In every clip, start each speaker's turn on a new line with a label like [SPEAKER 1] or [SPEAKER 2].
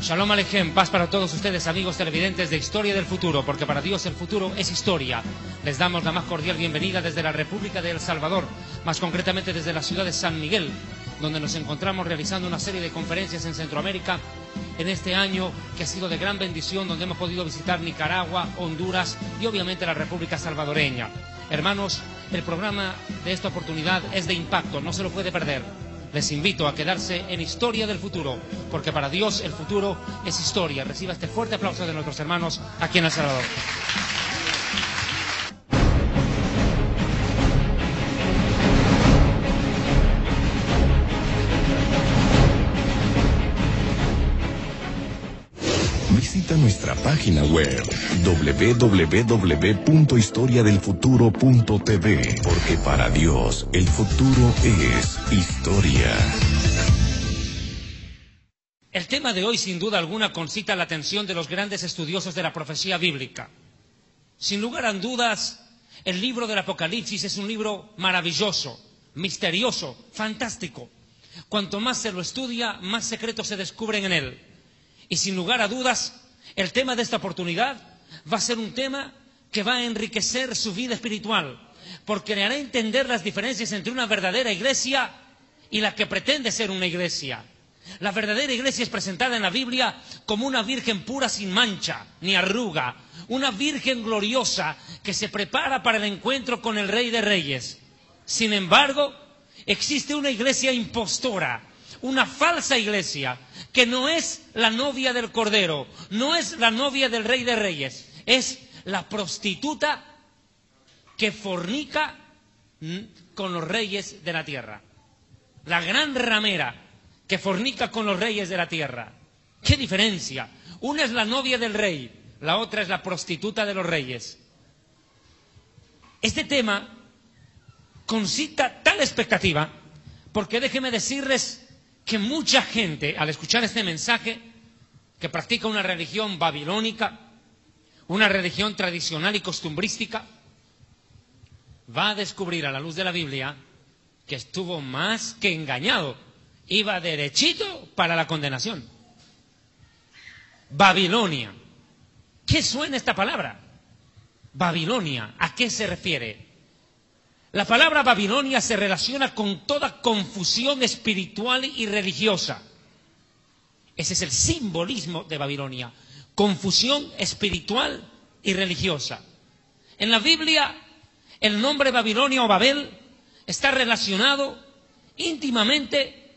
[SPEAKER 1] Shalom Aleichem, paz para todos ustedes, amigos televidentes de Historia del Futuro, porque para Dios el futuro es historia. Les damos la más cordial bienvenida desde la República de El Salvador, más concretamente desde la ciudad de San Miguel, donde nos encontramos realizando una serie de conferencias en Centroamérica en este año que ha sido de gran bendición, donde hemos podido visitar Nicaragua, Honduras y obviamente la República Salvadoreña. Hermanos, el programa de esta oportunidad es de impacto, no se lo puede perder. Les invito a quedarse en Historia del Futuro, porque para Dios el futuro es historia. Reciba este fuerte aplauso de nuestros hermanos aquí en El Salvador.
[SPEAKER 2] Visita nuestra página web www.historiadelfuturo.tv, porque para Dios el futuro es historia.
[SPEAKER 1] El tema de hoy, sin duda alguna, concita la atención de los grandes estudiosos de la profecía bíblica. Sin lugar a dudas, el libro del Apocalipsis es un libro maravilloso, misterioso, fantástico. Cuanto más se lo estudia, más secretos se descubren en él. Y sin lugar a dudas, el tema de esta oportunidad va a ser un tema que va a enriquecer su vida espiritual, porque le hará entender las diferencias entre una verdadera iglesia y la que pretende ser una iglesia. La verdadera iglesia es presentada en la Biblia como una virgen pura sin mancha ni arruga, una virgen gloriosa que se prepara para el encuentro con el Rey de Reyes. Sin embargo, existe una iglesia impostora, una falsa iglesia, que no es la novia del Cordero, no es la novia del Rey de Reyes, es la prostituta que fornica con los reyes de la tierra. La gran ramera que fornica con los reyes de la tierra. ¿Qué diferencia? Una es la novia del rey, la otra es la prostituta de los reyes. Este tema concita tal expectativa, porque déjenme decirles que mucha gente, al escuchar este mensaje, que practica una religión babilónica, una religión tradicional y costumbrística, va a descubrir a la luz de la Biblia que estuvo más que engañado, iba derechito para la condenación. Babilonia. ¿Qué suena esta palabra? Babilonia, ¿a qué se refiere? La palabra Babilonia se relaciona con toda confusión espiritual y religiosa. Ese es el simbolismo de Babilonia, confusión espiritual y religiosa. En la Biblia, el nombre Babilonia o Babel está relacionado íntimamente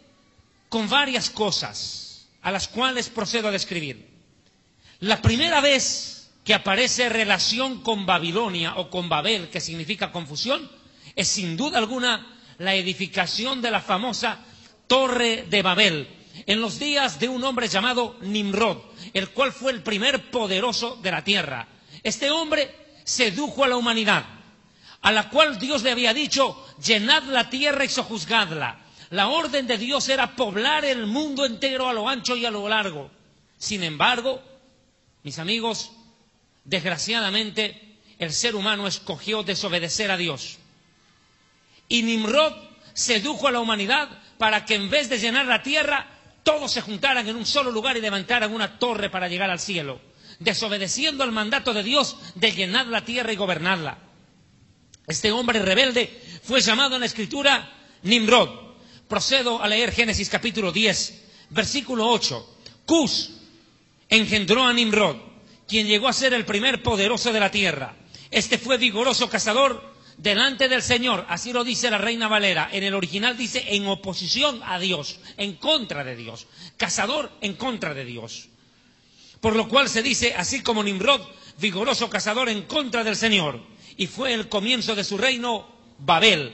[SPEAKER 1] con varias cosas, a las cuales procedo a describir. La primera vez que aparece relación con Babilonia o con Babel, que significa confusión, es sin duda alguna la edificación de la famosa Torre de Babel, en los días de un hombre llamado Nimrod, el cual fue el primer poderoso de la tierra. Este hombre sedujo a la humanidad, a la cual Dios le había dicho: llenad la tierra y sojuzgadla. La orden de Dios era poblar el mundo entero a lo ancho y a lo largo. Sin embargo, mis amigos, desgraciadamente el ser humano escogió desobedecer a Dios. Y Nimrod sedujo a la humanidad para que en vez de llenar la tierra, todos se juntaran en un solo lugar y levantaran una torre para llegar al cielo, desobedeciendo al mandato de Dios de llenar la tierra y gobernarla. Este hombre rebelde fue llamado en la Escritura Nimrod. Procedo a leer Génesis capítulo 10, versículo 8. Cus engendró a Nimrod, quien llegó a ser el primer poderoso de la tierra. Este fue vigoroso cazador delante del Señor, así lo dice la Reina Valera. En el original dice en oposición a Dios, en contra de Dios. Cazador en contra de Dios. Por lo cual se dice, así como Nimrod, vigoroso cazador en contra del Señor. Y fue el comienzo de su reino Babel.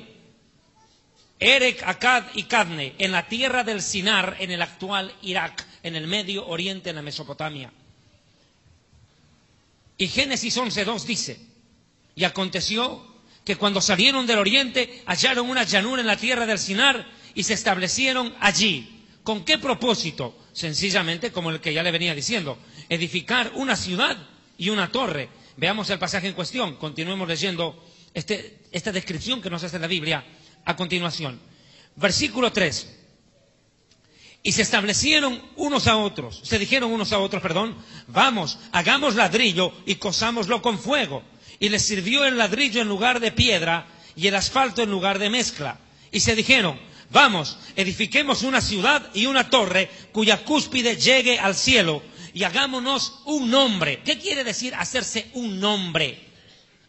[SPEAKER 1] Erech, Akkad y Cadne, en la tierra del Sinar, en el actual Irak, en el Medio Oriente, en la Mesopotamia. Y Génesis 11:2 dice: y aconteció que cuando salieron del oriente hallaron una llanura en la tierra del Sinar y se establecieron allí. ¿Con qué propósito? Sencillamente, como el que ya le venía diciendo, edificar una ciudad y una torre. Veamos el pasaje en cuestión, continuemos leyendo esta descripción que nos hace la Biblia a continuación. Versículo 3. Y se dijeron unos a otros, vamos, hagamos ladrillo y cosámoslo con fuego. Y les sirvió el ladrillo en lugar de piedra y el asfalto en lugar de mezcla. Y se dijeron, vamos, edifiquemos una ciudad y una torre cuya cúspide llegue al cielo y hagámonos un nombre. ¿Qué quiere decir hacerse un nombre?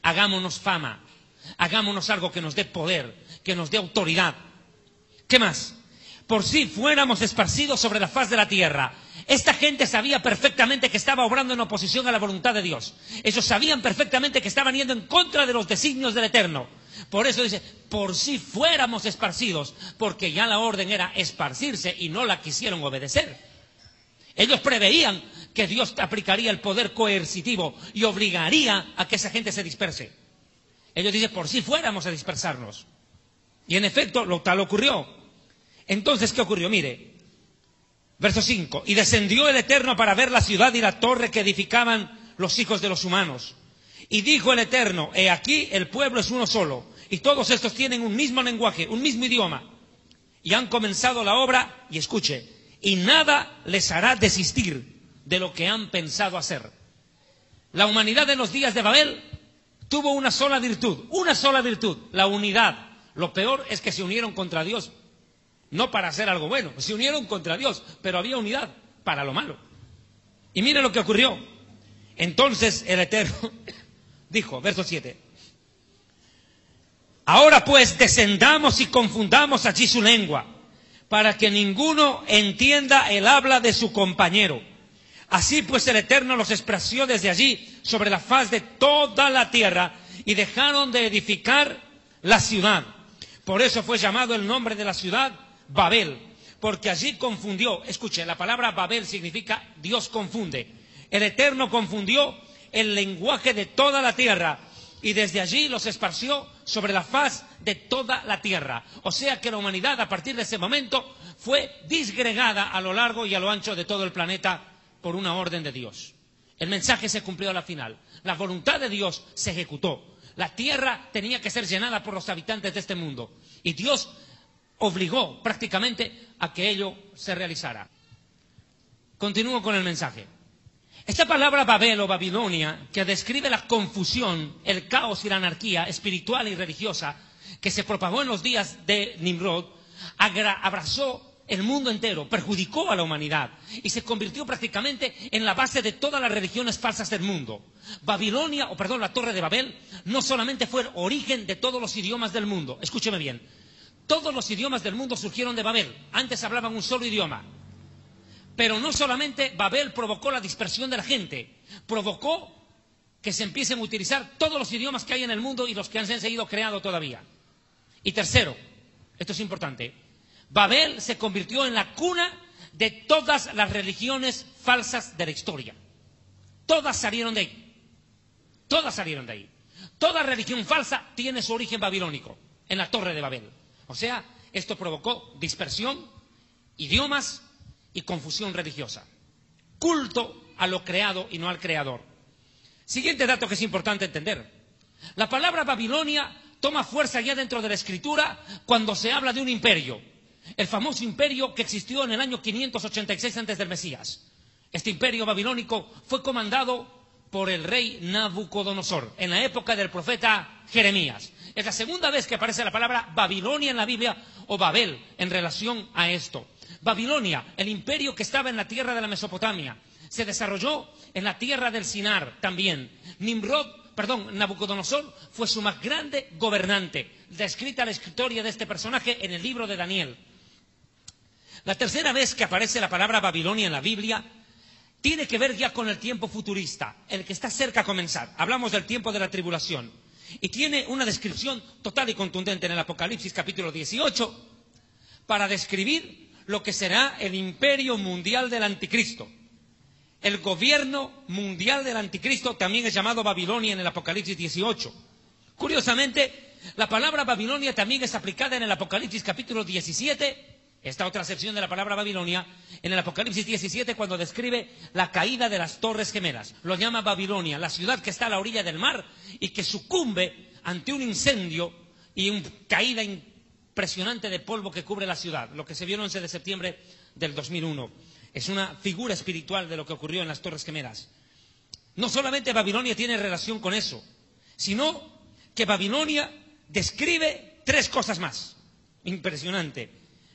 [SPEAKER 1] Hagámonos fama, hagámonos algo que nos dé poder, que nos dé autoridad. ¿Qué más? Por si fuéramos esparcidos sobre la faz de la tierra. Esta gente sabía perfectamente que estaba obrando en oposición a la voluntad de Dios. Ellos sabían perfectamente que estaban yendo en contra de los designios del Eterno. Por eso dice, por si fuéramos esparcidos, porque ya la orden era esparcirse y no la quisieron obedecer. Ellos preveían que Dios aplicaría el poder coercitivo y obligaría a que esa gente se disperse. Ellos dicen, por si fuéramos a dispersarnos. Y en efecto, lo tal ocurrió. Entonces, ¿qué ocurrió? Mire, verso 5. Y descendió el Eterno para ver la ciudad y la torre que edificaban los hijos de los humanos. Y dijo el Eterno, he aquí el pueblo es uno solo, y todos estos tienen un mismo lenguaje, un mismo idioma. Y han comenzado la obra, y escuche, y nada les hará desistir de lo que han pensado hacer. La humanidad en los días de Babel tuvo una sola virtud, la unidad. Lo peor es que se unieron contra Dios. No para hacer algo bueno, se unieron contra Dios, pero había unidad para lo malo. Y mire lo que ocurrió. Entonces el Eterno dijo, verso 7, ahora pues descendamos y confundamos allí su lengua, para que ninguno entienda el habla de su compañero. Así pues el Eterno los esparció desde allí sobre la faz de toda la tierra y dejaron de edificar la ciudad. Por eso fue llamado el nombre de la ciudad Babel, porque allí confundió. Escuche, la palabra Babel significa Dios confunde. El Eterno confundió el lenguaje de toda la tierra y desde allí los esparció sobre la faz de toda la tierra. O sea que la humanidad a partir de ese momento fue disgregada a lo largo y a lo ancho de todo el planeta por una orden de Dios. El mensaje se cumplió a la final. La voluntad de Dios se ejecutó. La tierra tenía que ser llenada por los habitantes de este mundo y Dios obligó prácticamente a que ello se realizara. Continúo con el mensaje. Esta palabra Babel o Babilonia, que describe la confusión, el caos y la anarquía espiritual y religiosa que se propagó en los días de Nimrod, abrazó el mundo entero, perjudicó a la humanidad y se convirtió prácticamente en la base de todas las religiones falsas del mundo. La Torre de Babel, no solamente fue el origen de todos los idiomas del mundo. Escúcheme bien. Todos los idiomas del mundo surgieron de Babel. Antes hablaban un solo idioma. Pero no solamente Babel provocó la dispersión de la gente, provocó que se empiecen a utilizar todos los idiomas que hay en el mundo y los que han seguido creando todavía. Y tercero, esto es importante, Babel se convirtió en la cuna de todas las religiones falsas de la historia. Todas salieron de ahí. Todas salieron de ahí. Toda religión falsa tiene su origen babilónico, en la Torre de Babel. O sea, esto provocó dispersión, idiomas y confusión religiosa. Culto a lo creado y no al creador. Siguiente dato que es importante entender. La palabra Babilonia toma fuerza ya dentro de la Escritura cuando se habla de un imperio. El famoso imperio que existió en el año 586 antes del Mesías. Este imperio babilónico fue comandado por el rey Nabucodonosor en la época del profeta Jeremías. Es la segunda vez que aparece la palabra Babilonia en la Biblia o Babel en relación a esto. Babilonia, el imperio que estaba en la tierra de la Mesopotamia, se desarrolló en la tierra del Sinar también. Nabucodonosor fue su más grande gobernante. Descrita la historia de este personaje en el libro de Daniel. La tercera vez que aparece la palabra Babilonia en la Biblia tiene que ver ya con el tiempo futurista, el que está cerca a comenzar. Hablamos del tiempo de la tribulación. Y tiene una descripción total y contundente en el Apocalipsis capítulo 18 para describir lo que será el imperio mundial del anticristo. El gobierno mundial del anticristo también es llamado Babilonia en el Apocalipsis 18. Curiosamente, la palabra Babilonia también es aplicada en el Apocalipsis capítulo 17, esta otra sección de la palabra Babilonia, en el Apocalipsis 17 cuando describe la caída de las Torres Gemelas. Lo llama Babilonia, la ciudad que está a la orilla del mar y que sucumbe ante un incendio y una caída impresionante de polvo que cubre la ciudad, lo que se vio el 11 de septiembre del 2001. Es una figura espiritual de lo que ocurrió en las Torres Gemelas. No solamente Babilonia tiene relación con eso, sino que Babilonia describe 3 cosas más. Impresionante.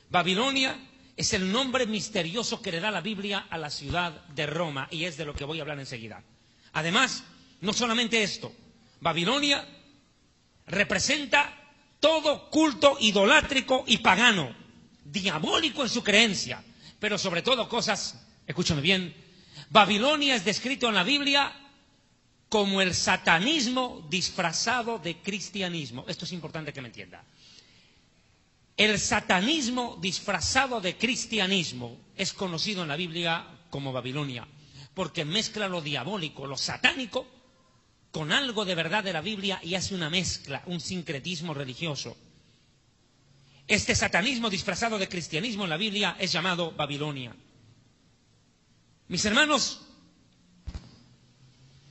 [SPEAKER 1] Babilonia es el nombre misterioso que le da la Biblia a la ciudad de Roma, y es de lo que voy a hablar enseguida. Además, no solamente esto, Babilonia representa todo culto idolátrico y pagano, diabólico en su creencia, pero sobre todo cosas, escúchame bien, Babilonia es descrito en la Biblia como el satanismo disfrazado de cristianismo. Esto es importante que me entienda. El satanismo disfrazado de cristianismo es conocido en la Biblia como Babilonia, porque mezcla lo diabólico, lo satánico, con algo de verdad de la Biblia y hace una mezcla, un sincretismo religioso. Este satanismo disfrazado de cristianismo en la Biblia es llamado Babilonia. Mis hermanos,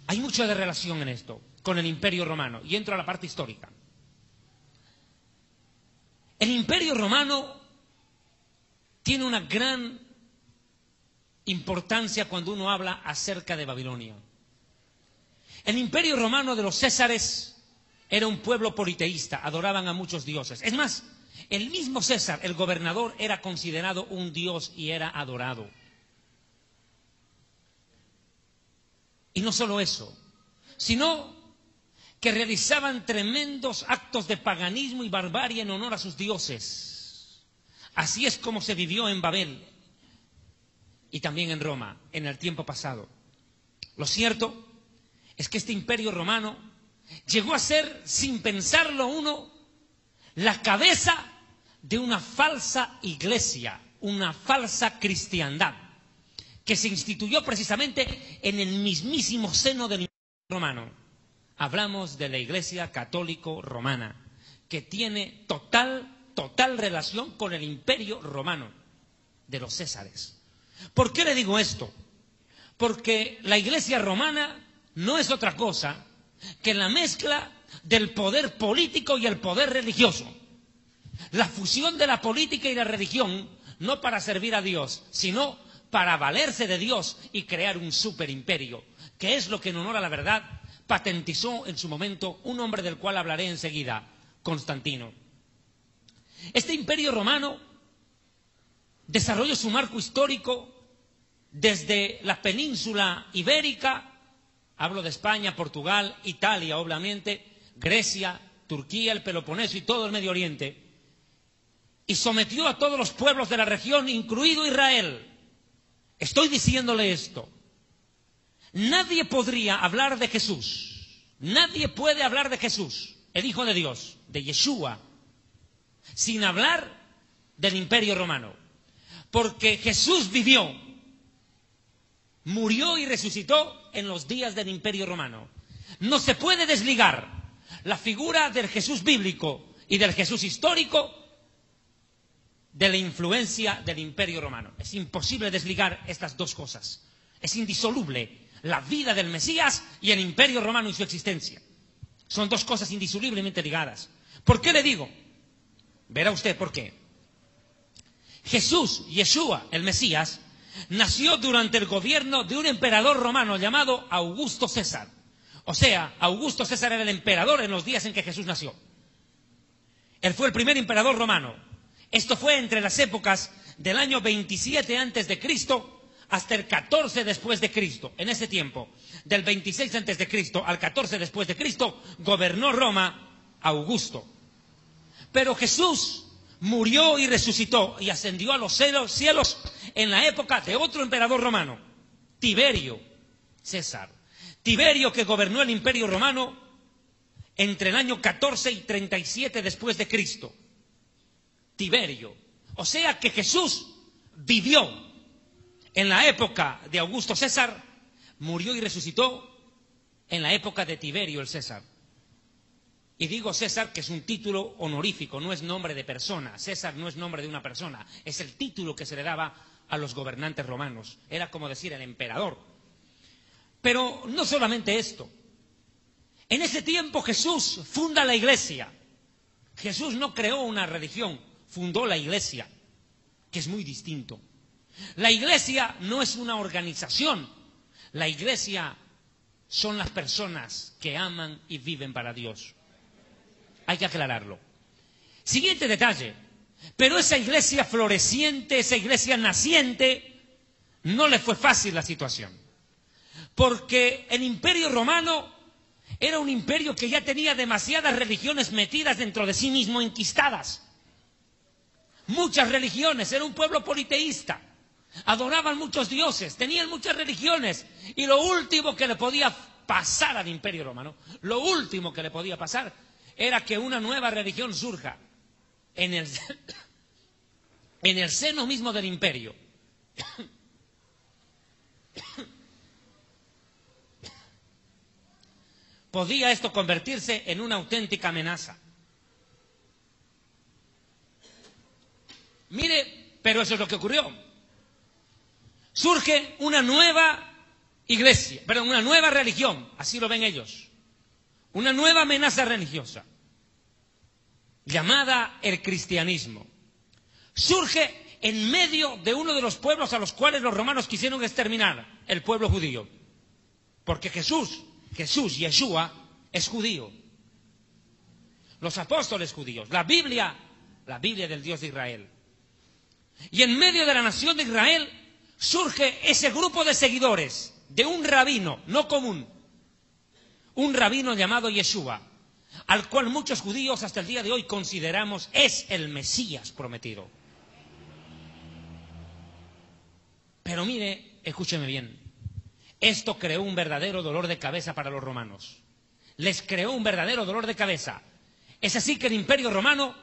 [SPEAKER 1] hay mucha de relación en esto con el Imperio Romano, y entro a la parte histórica. El Imperio Romano tiene una gran importancia cuando uno habla acerca de Babilonia. El Imperio Romano de los Césares era un pueblo politeísta, adoraban a muchos dioses. Es más, el mismo César, el gobernador, era considerado un dios y era adorado. Y no solo eso, sino que realizaban tremendos actos de paganismo y barbarie en honor a sus dioses. Así es como se vivió en Babel y también en Roma en el tiempo pasado. Lo cierto es que este Imperio Romano llegó a ser, sin pensarlo uno, la cabeza de una falsa iglesia, una falsa cristiandad, que se instituyó precisamente en el mismísimo seno del Imperio Romano. Hablamos de la Iglesia Católico Romana, que tiene total relación con el Imperio Romano de los Césares. ¿Por qué le digo esto? Porque la Iglesia Romana no es otra cosa que la mezcla del poder político y el poder religioso. La fusión de la política y la religión, no para servir a Dios, sino para valerse de Dios y crear un superimperio, que es lo que en honor a la verdad patentizó en su momento un hombre del cual hablaré enseguida, Constantino. Este Imperio Romano desarrolló su marco histórico desde la península ibérica, hablo de España, Portugal, Italia, obviamente, Grecia, Turquía, el Peloponeso y todo el Medio Oriente, y sometió a todos los pueblos de la región, incluido Israel. Estoy diciéndole esto. Nadie podría hablar de Jesús, nadie puede hablar de Jesús, el Hijo de Dios, de Yeshua, sin hablar del Imperio Romano. Porque Jesús vivió, murió y resucitó en los días del Imperio Romano. No se puede desligar la figura del Jesús bíblico y del Jesús histórico de la influencia del Imperio Romano. Es imposible desligar estas dos cosas. Es indisoluble la vida del Mesías y el Imperio Romano y su existencia. Son dos cosas indisolublemente ligadas. ¿Por qué le digo? Verá usted por qué. Jesús, Yeshua, el Mesías, nació durante el gobierno de un emperador romano llamado Augusto César. O sea, Augusto César era el emperador en los días en que Jesús nació. Él fue el primer emperador romano. Esto fue entre las épocas del año 27 antes de Cristo hasta el 14 después de Cristo. En ese tiempo, del 26 antes de Cristo al 14 después de Cristo, gobernó Roma Augusto. Pero Jesús murió y resucitó y ascendió a los cielos en la época de otro emperador romano, Tiberio César. Tiberio, que gobernó el Imperio Romano entre el año 14 y 37 después de Cristo. Tiberio. O sea que Jesús vivió en la época de Augusto César, murió y resucitó en la época de Tiberio el César. Y digo César, que es un título honorífico, no es nombre de persona. César no es nombre de una persona, es el título que se le daba a los gobernantes romanos. Era como decir el emperador. Pero no solamente esto. En ese tiempo Jesús funda la iglesia. Jesús no creó una religión, fundó la iglesia, que es muy distinto. La iglesia no es una organización. La iglesia son las personas que aman y viven para Dios. Hay que aclararlo. Siguiente detalle. Pero esa iglesia floreciente, esa iglesia naciente, no le fue fácil la situación. Porque el Imperio Romano era un imperio que ya tenía demasiadas religiones metidas dentro de sí mismo, enquistadas. Muchas religiones, era un pueblo politeísta. Adoraban muchos dioses, tenían muchas religiones. Y lo último que le podía pasar al Imperio Romano, lo último que le podía pasar, era que una nueva religión surja en el seno mismo del imperio. Podía esto convertirse en una auténtica amenaza. Mire, pero eso es lo que ocurrió. Surge una nueva iglesia, perdón, una nueva religión, así lo ven ellos. Una nueva amenaza religiosa, llamada el cristianismo. Surge en medio de uno de los pueblos a los cuales los romanos quisieron exterminar, el pueblo judío. Porque Jesús, Yeshua, es judío. Los apóstoles judíos, la Biblia del Dios de Israel. Y en medio de la nación de Israel surge ese grupo de seguidores de un rabino no común, un rabino llamado Yeshua, al cual muchos judíos hasta el día de hoy consideramos es el Mesías prometido. Pero mire, escúcheme bien, esto creó un verdadero dolor de cabeza para los romanos. Les creó un verdadero dolor de cabeza. Es así que el Imperio Romano,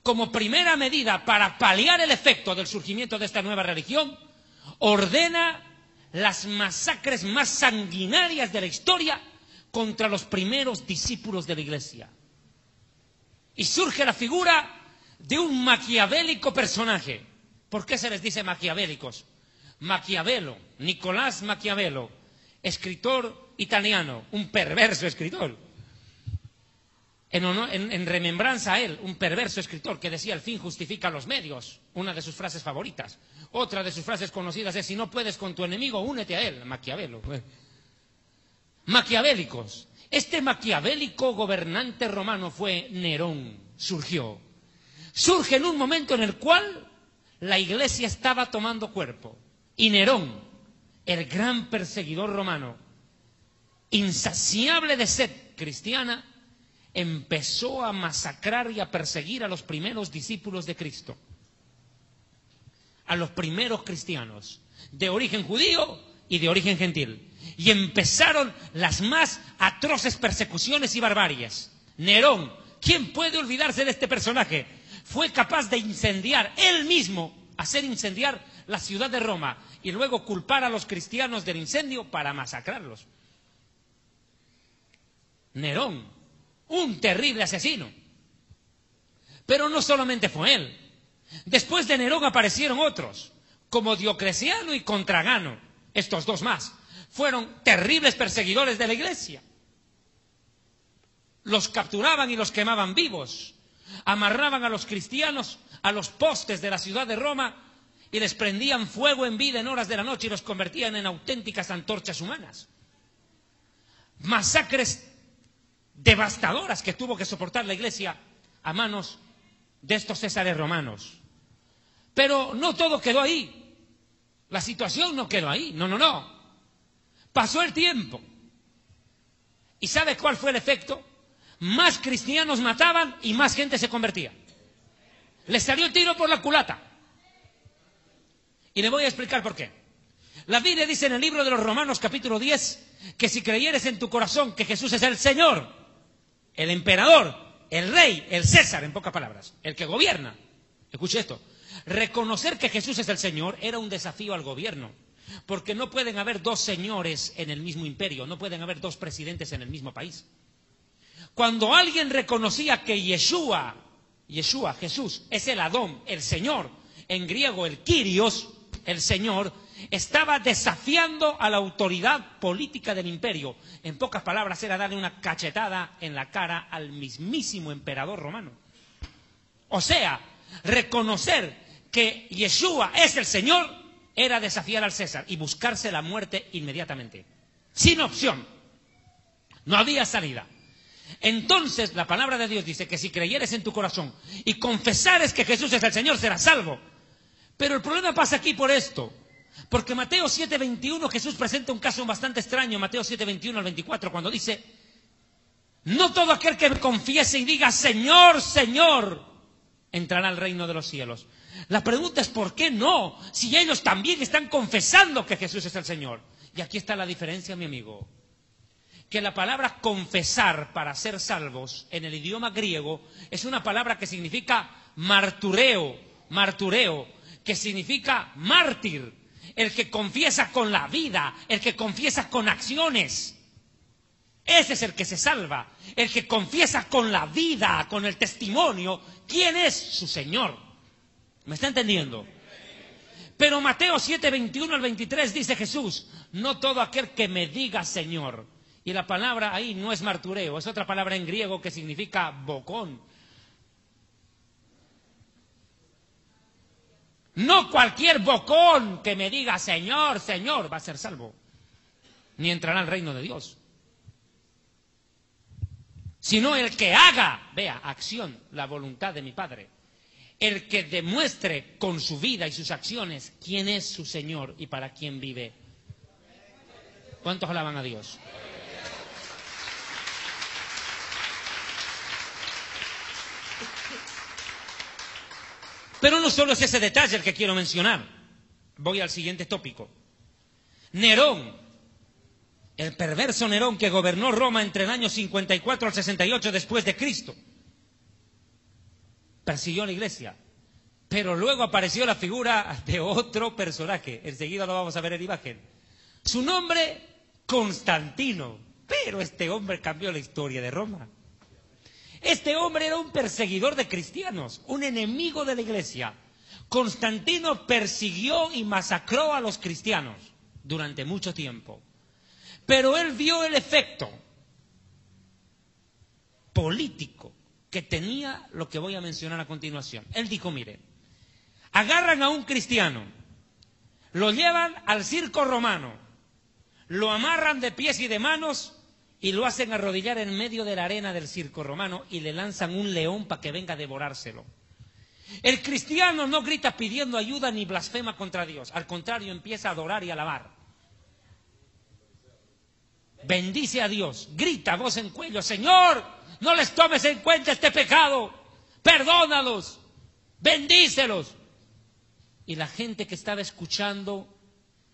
[SPEAKER 1] como primera medida para paliar el efecto del surgimiento de esta nueva religión, ordena las masacres más sanguinarias de la historia contra los primeros discípulos de la iglesia. Y surge la figura de un maquiavélico personaje. ¿Por qué se les dice maquiavélicos? Maquiavelo, Nicolás Maquiavelo, escritor italiano, un perverso escritor. En remembranza a él, un perverso escritor que decía: el fin justifica los medios, una de sus frases favoritas. Otra de sus frases conocidas es: si no puedes con tu enemigo, únete a él. Maquiavelo. Maquiavélicos. Este maquiavélico gobernante romano fue Nerón. Surge en un momento en el cual la iglesia estaba tomando cuerpo. Y Nerón, el gran perseguidor romano, insaciable de sed cristiana, empezó a masacrar y a perseguir a los primeros discípulos de Cristo, a los primeros cristianos, de origen judío y de origen gentil. Y empezaron las más atroces persecuciones y barbaries. Nerón, ¿quién puede olvidarse de este personaje? Fue capaz de incendiar él mismo, hacer incendiar la ciudad de Roma y luego culpar a los cristianos del incendio para masacrarlos. Nerón, un terrible asesino. Pero no solamente fue él. Después de Nerón aparecieron otros, como Diocleciano y Contragano. Estos dos más fueron terribles perseguidores de la iglesia. Los capturaban y los quemaban vivos. Amarraban a los cristianos a los postes de la ciudad de Roma y les prendían fuego en vida en horas de la noche y los convertían en auténticas antorchas humanas. Masacres devastadoras que tuvo que soportar la iglesia a manos de estos césares romanos. Pero no todo quedó ahí. La situación no quedó ahí. No. Pasó el tiempo. ¿Y sabe cuál fue el efecto? Más cristianos mataban y más gente se convertía. Les salió el tiro por la culata. Y le voy a explicar por qué. La Biblia dice en el libro de los Romanos capítulo 10 que si creyeres en tu corazón que Jesús es el Señor, el emperador, el rey, el César, en pocas palabras, el que gobierna. Escuche esto. Reconocer que Jesús es el Señor era un desafío al gobierno. Porque no pueden haber dos señores en el mismo imperio, no pueden haber dos presidentes en el mismo país. Cuando alguien reconocía que Yeshua, Jesús, es el Adón, el Señor, en griego el Kyrios, el Señor, estaba desafiando a la autoridad política del imperio. En pocas palabras, era darle una cachetada en la cara al mismísimo emperador romano. O sea, reconocer que Yeshua es el Señor era desafiar al César y buscarse la muerte inmediatamente, sin opción. No había salida. Entonces la palabra de Dios dice que si creyeres en tu corazón y confesares que Jesús es el Señor, serás salvo. Pero el problema pasa aquí por esto. Porque Mateo 7:21, Jesús presenta un caso bastante extraño, Mateo 7:21 al 24, cuando dice: no todo aquel que me confiese y diga Señor, Señor, entrará al reino de los cielos. La pregunta es ¿por qué no? Si ellos también están confesando que Jesús es el Señor. Y aquí está la diferencia, mi amigo. Que la palabra confesar para ser salvos en el idioma griego es una palabra que significa martureo, que significa mártir, el que confiesa con la vida, el que confiesa con acciones. Ese es el que se salva, el que confiesa con la vida, con el testimonio, quién es su Señor. ¿Me está entendiendo? Pero Mateo 7:21 al 23 dice Jesús: no todo aquel que me diga Señor. Y la palabra ahí no es martureo, es otra palabra en griego que significa bocón. No cualquier bocón que me diga Señor, Señor va a ser salvo, ni entrará al reino de Dios. Sino el que haga, vea, acción, la voluntad de mi Padre. El que demuestre con su vida y sus acciones quién es su Señor y para quién vive. ¿Cuántos alaban a Dios? Pero no solo es ese detalle el que quiero mencionar. Voy al siguiente tópico. Nerón, el perverso Nerón que gobernó Roma entre el año 54 al 68 después de Cristo, persiguió a la iglesia. Pero luego apareció la figura de otro personaje. Enseguida lo vamos a ver en imagen. Su nombre, Constantino. Pero este hombre cambió la historia de Roma. Este hombre era un perseguidor de cristianos, un enemigo de la iglesia. Constantino persiguió y masacró a los cristianos durante mucho tiempo. Pero él vio el efecto político que tenía lo que voy a mencionar a continuación. Él dijo, mire, agarran a un cristiano, lo llevan al circo romano, lo amarran de pies y de manos y lo hacen arrodillar en medio de la arena del circo romano y le lanzan un león para que venga a devorárselo. El cristiano no grita pidiendo ayuda ni blasfema contra Dios, al contrario empieza a adorar y alabar. Bendice a Dios, grita a voz en cuello, Señor, no les tomes en cuenta este pecado, perdónalos, bendícelos. Y la gente que estaba escuchando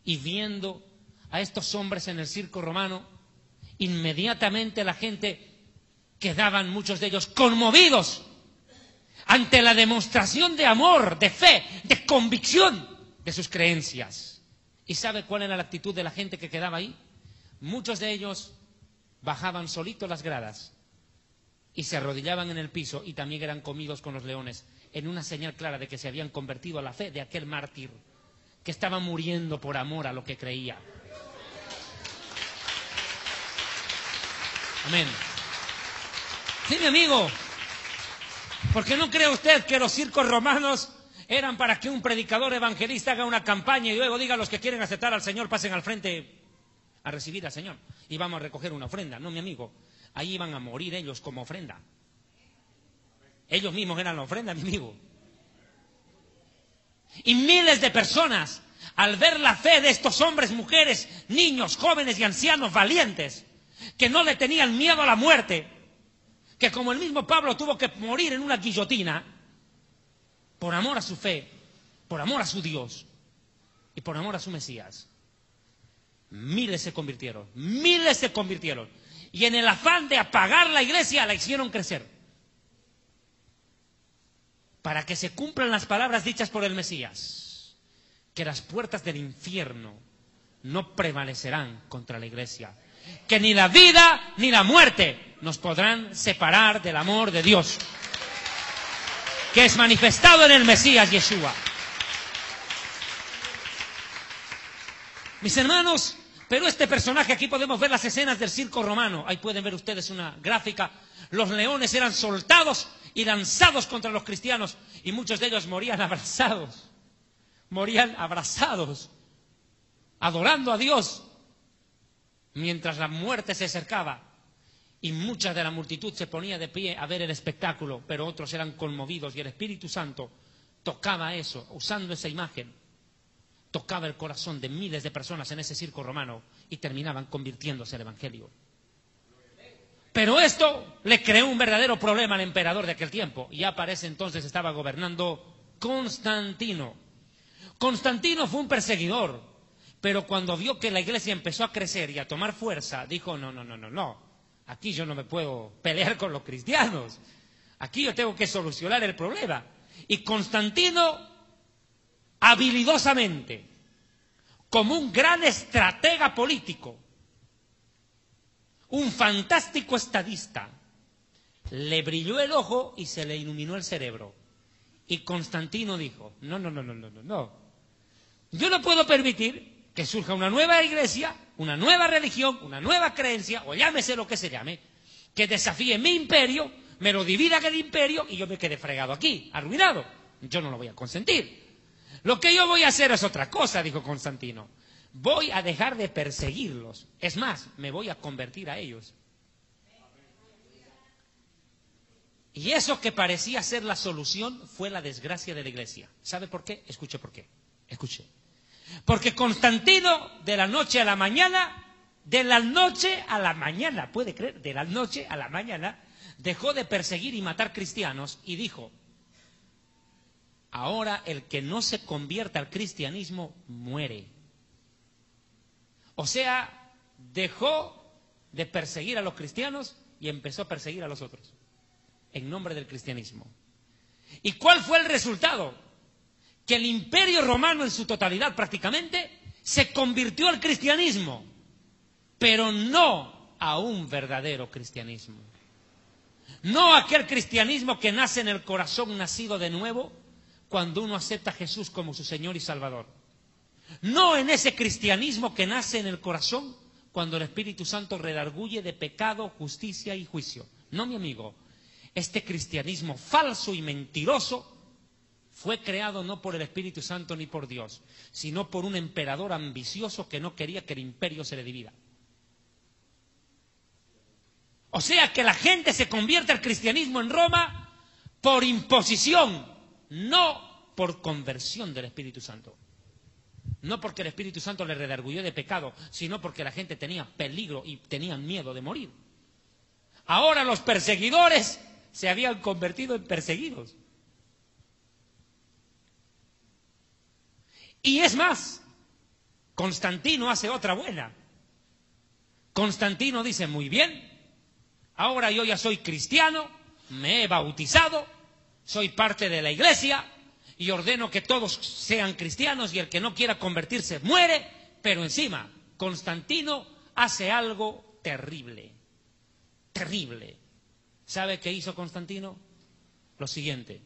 [SPEAKER 1] y viendo a estos hombres en el circo romano, inmediatamente la gente quedaban, muchos de ellos, conmovidos ante la demostración de amor, de fe, de convicción de sus creencias. ¿Y sabe cuál era la actitud de la gente que quedaba ahí? Muchos de ellos bajaban solitos las gradas y se arrodillaban en el piso y también eran comidos con los leones, en una señal clara de que se habían convertido a la fe de aquel mártir que estaba muriendo por amor a lo que creía. Amén. Sí, mi amigo, ¿por qué no cree usted que los circos romanos eran para que un predicador evangelista haga una campaña y luego diga a los que quieren aceptar al Señor pasen al frente a recibir al Señor y vamos a recoger una ofrenda? No, mi amigo, ahí iban a morir ellos como ofrenda. Ellos mismos eran la ofrenda, mi amigo. Y miles de personas, al ver la fe de estos hombres, mujeres, niños, jóvenes y ancianos valientes, que no le tenían miedo a la muerte, que como el mismo Pablo tuvo que morir en una guillotina, por amor a su fe, por amor a su Dios y por amor a su Mesías, miles se convirtieron, y en el afán de apagar la iglesia la hicieron crecer, para que se cumplan las palabras dichas por el Mesías, que las puertas del infierno no prevalecerán contra la iglesia, que ni la vida ni la muerte nos podrán separar del amor de Dios, que es manifestado en el Mesías Yeshua. Mis hermanos, pero este personaje, aquí podemos ver las escenas del circo romano, ahí pueden ver ustedes una gráfica, los leones eran soltados y lanzados contra los cristianos y muchos de ellos morían abrazados adorando a Dios, mientras la muerte se acercaba y mucha de la multitud se ponía de pie a ver el espectáculo, pero otros eran conmovidos y el Espíritu Santo tocaba eso, usando esa imagen, tocaba el corazón de miles de personas en ese circo romano y terminaban convirtiéndose al Evangelio. Pero esto le creó un verdadero problema al emperador de aquel tiempo. Y ya para ese entonces estaba gobernando Constantino. Constantino fue un perseguidor, pero cuando vio que la iglesia empezó a crecer y a tomar fuerza, dijo, no, aquí yo no me puedo pelear con los cristianos. Aquí yo tengo que solucionar el problema. Y Constantino, habilidosamente, como un gran estratega político, un fantástico estadista, le brilló el ojo y se le iluminó el cerebro. Y Constantino dijo, no. Yo no puedo permitir que surja una nueva iglesia, una nueva religión, una nueva creencia, o llámese lo que se llame, que desafíe mi imperio, me lo divida el imperio y yo me quede fregado aquí, arruinado. Yo no lo voy a consentir. Lo que yo voy a hacer es otra cosa, dijo Constantino. Voy a dejar de perseguirlos. Es más, me voy a convertir a ellos. Y eso que parecía ser la solución fue la desgracia de la iglesia. ¿Sabe por qué? Escuche por qué. Escuche. Porque Constantino, de la noche a la mañana, ¿puede creer? De la noche a la mañana, dejó de perseguir y matar cristianos y dijo, ahora el que no se convierta al cristianismo muere. O sea, dejó de perseguir a los cristianos y empezó a perseguir a los otros, en nombre del cristianismo. ¿Y cuál fue el resultado? Que el imperio romano en su totalidad prácticamente se convirtió al cristianismo, pero no a un verdadero cristianismo. No aquel cristianismo que nace en el corazón nacido de nuevo cuando uno acepta a Jesús como su Señor y Salvador. No en ese cristianismo que nace en el corazón cuando el Espíritu Santo redarguye de pecado, justicia y juicio. No, mi amigo, este cristianismo falso y mentiroso fue creado no por el Espíritu Santo ni por Dios, sino por un emperador ambicioso que no quería que el imperio se le divida. O sea que la gente se convierte al cristianismo en Roma por imposición, no por conversión del Espíritu Santo. No porque el Espíritu Santo le redarguyó de pecado, sino porque la gente tenía peligro y tenían miedo de morir. Ahora los perseguidores se habían convertido en perseguidos. Y es más, Constantino hace otra buena. Constantino dice, muy bien, ahora yo ya soy cristiano, me he bautizado, soy parte de la iglesia y ordeno que todos sean cristianos y el que no quiera convertirse muere, pero encima Constantino hace algo terrible, terrible. ¿Sabe qué hizo Constantino? Lo siguiente.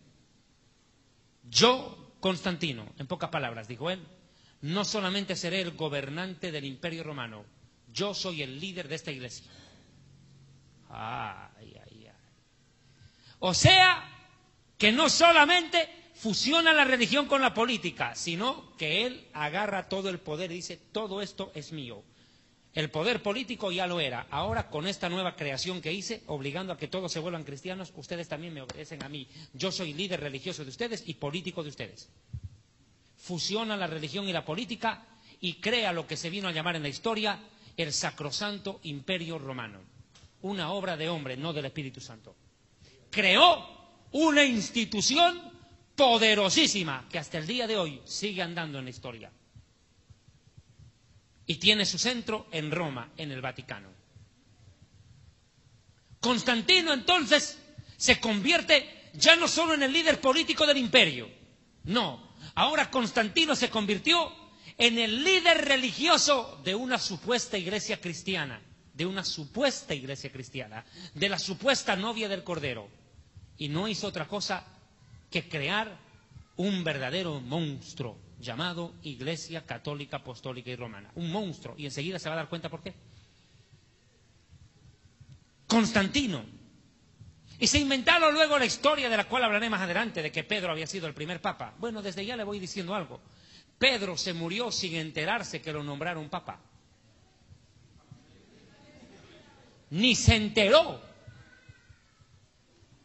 [SPEAKER 1] Yo, Constantino, en pocas palabras, dijo él, no solamente seré el gobernante del Imperio Romano, yo soy el líder de esta iglesia. Ay. O sea, que no solamente fusiona la religión con la política, sino que él agarra todo el poder y dice, todo esto es mío. El poder político ya lo era. Ahora, con esta nueva creación que hice, obligando a que todos se vuelvan cristianos, ustedes también me obedecen a mí. Yo soy líder religioso de ustedes y político de ustedes. Fusiona la religión y la política y crea lo que se vino a llamar en la historia el Sacrosanto Imperio Romano. Una obra de hombre, no del Espíritu Santo. Creó una institución poderosísima que hasta el día de hoy sigue andando en la historia. Y tiene su centro en Roma, en el Vaticano. Constantino entonces se convierte ya no solo en el líder político del imperio, no, ahora Constantino se convirtió en el líder religioso de una supuesta iglesia cristiana, de la supuesta novia del Cordero. Y no hizo otra cosa que crear un verdadero monstruo llamado Iglesia Católica, Apostólica y Romana. Un monstruo. Y enseguida se va a dar cuenta por qué. Constantino. Y se inventaron luego la historia de la cual hablaré más adelante, de que Pedro había sido el primer papa. Bueno, desde ya le voy diciendo algo. Pedro se murió sin enterarse que lo nombraron papa. Ni se enteró.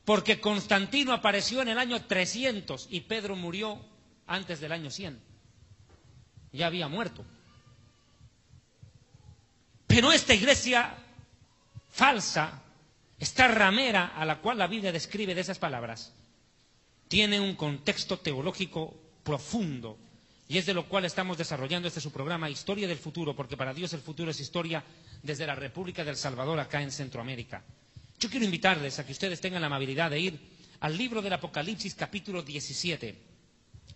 [SPEAKER 1] Porque Constantino apareció en el año 300 y Pedro murió antes del año 100. Ya había muerto. Pero esta iglesia falsa, esta ramera a la cual la Biblia describe de esas palabras, tiene un contexto teológico profundo, y es de lo cual estamos desarrollando su programa Historia del Futuro, porque para Dios el futuro es historia desde la República del Salvador acá en Centroamérica. Yo quiero invitarles a que ustedes tengan la amabilidad de ir al libro del Apocalipsis capítulo 17.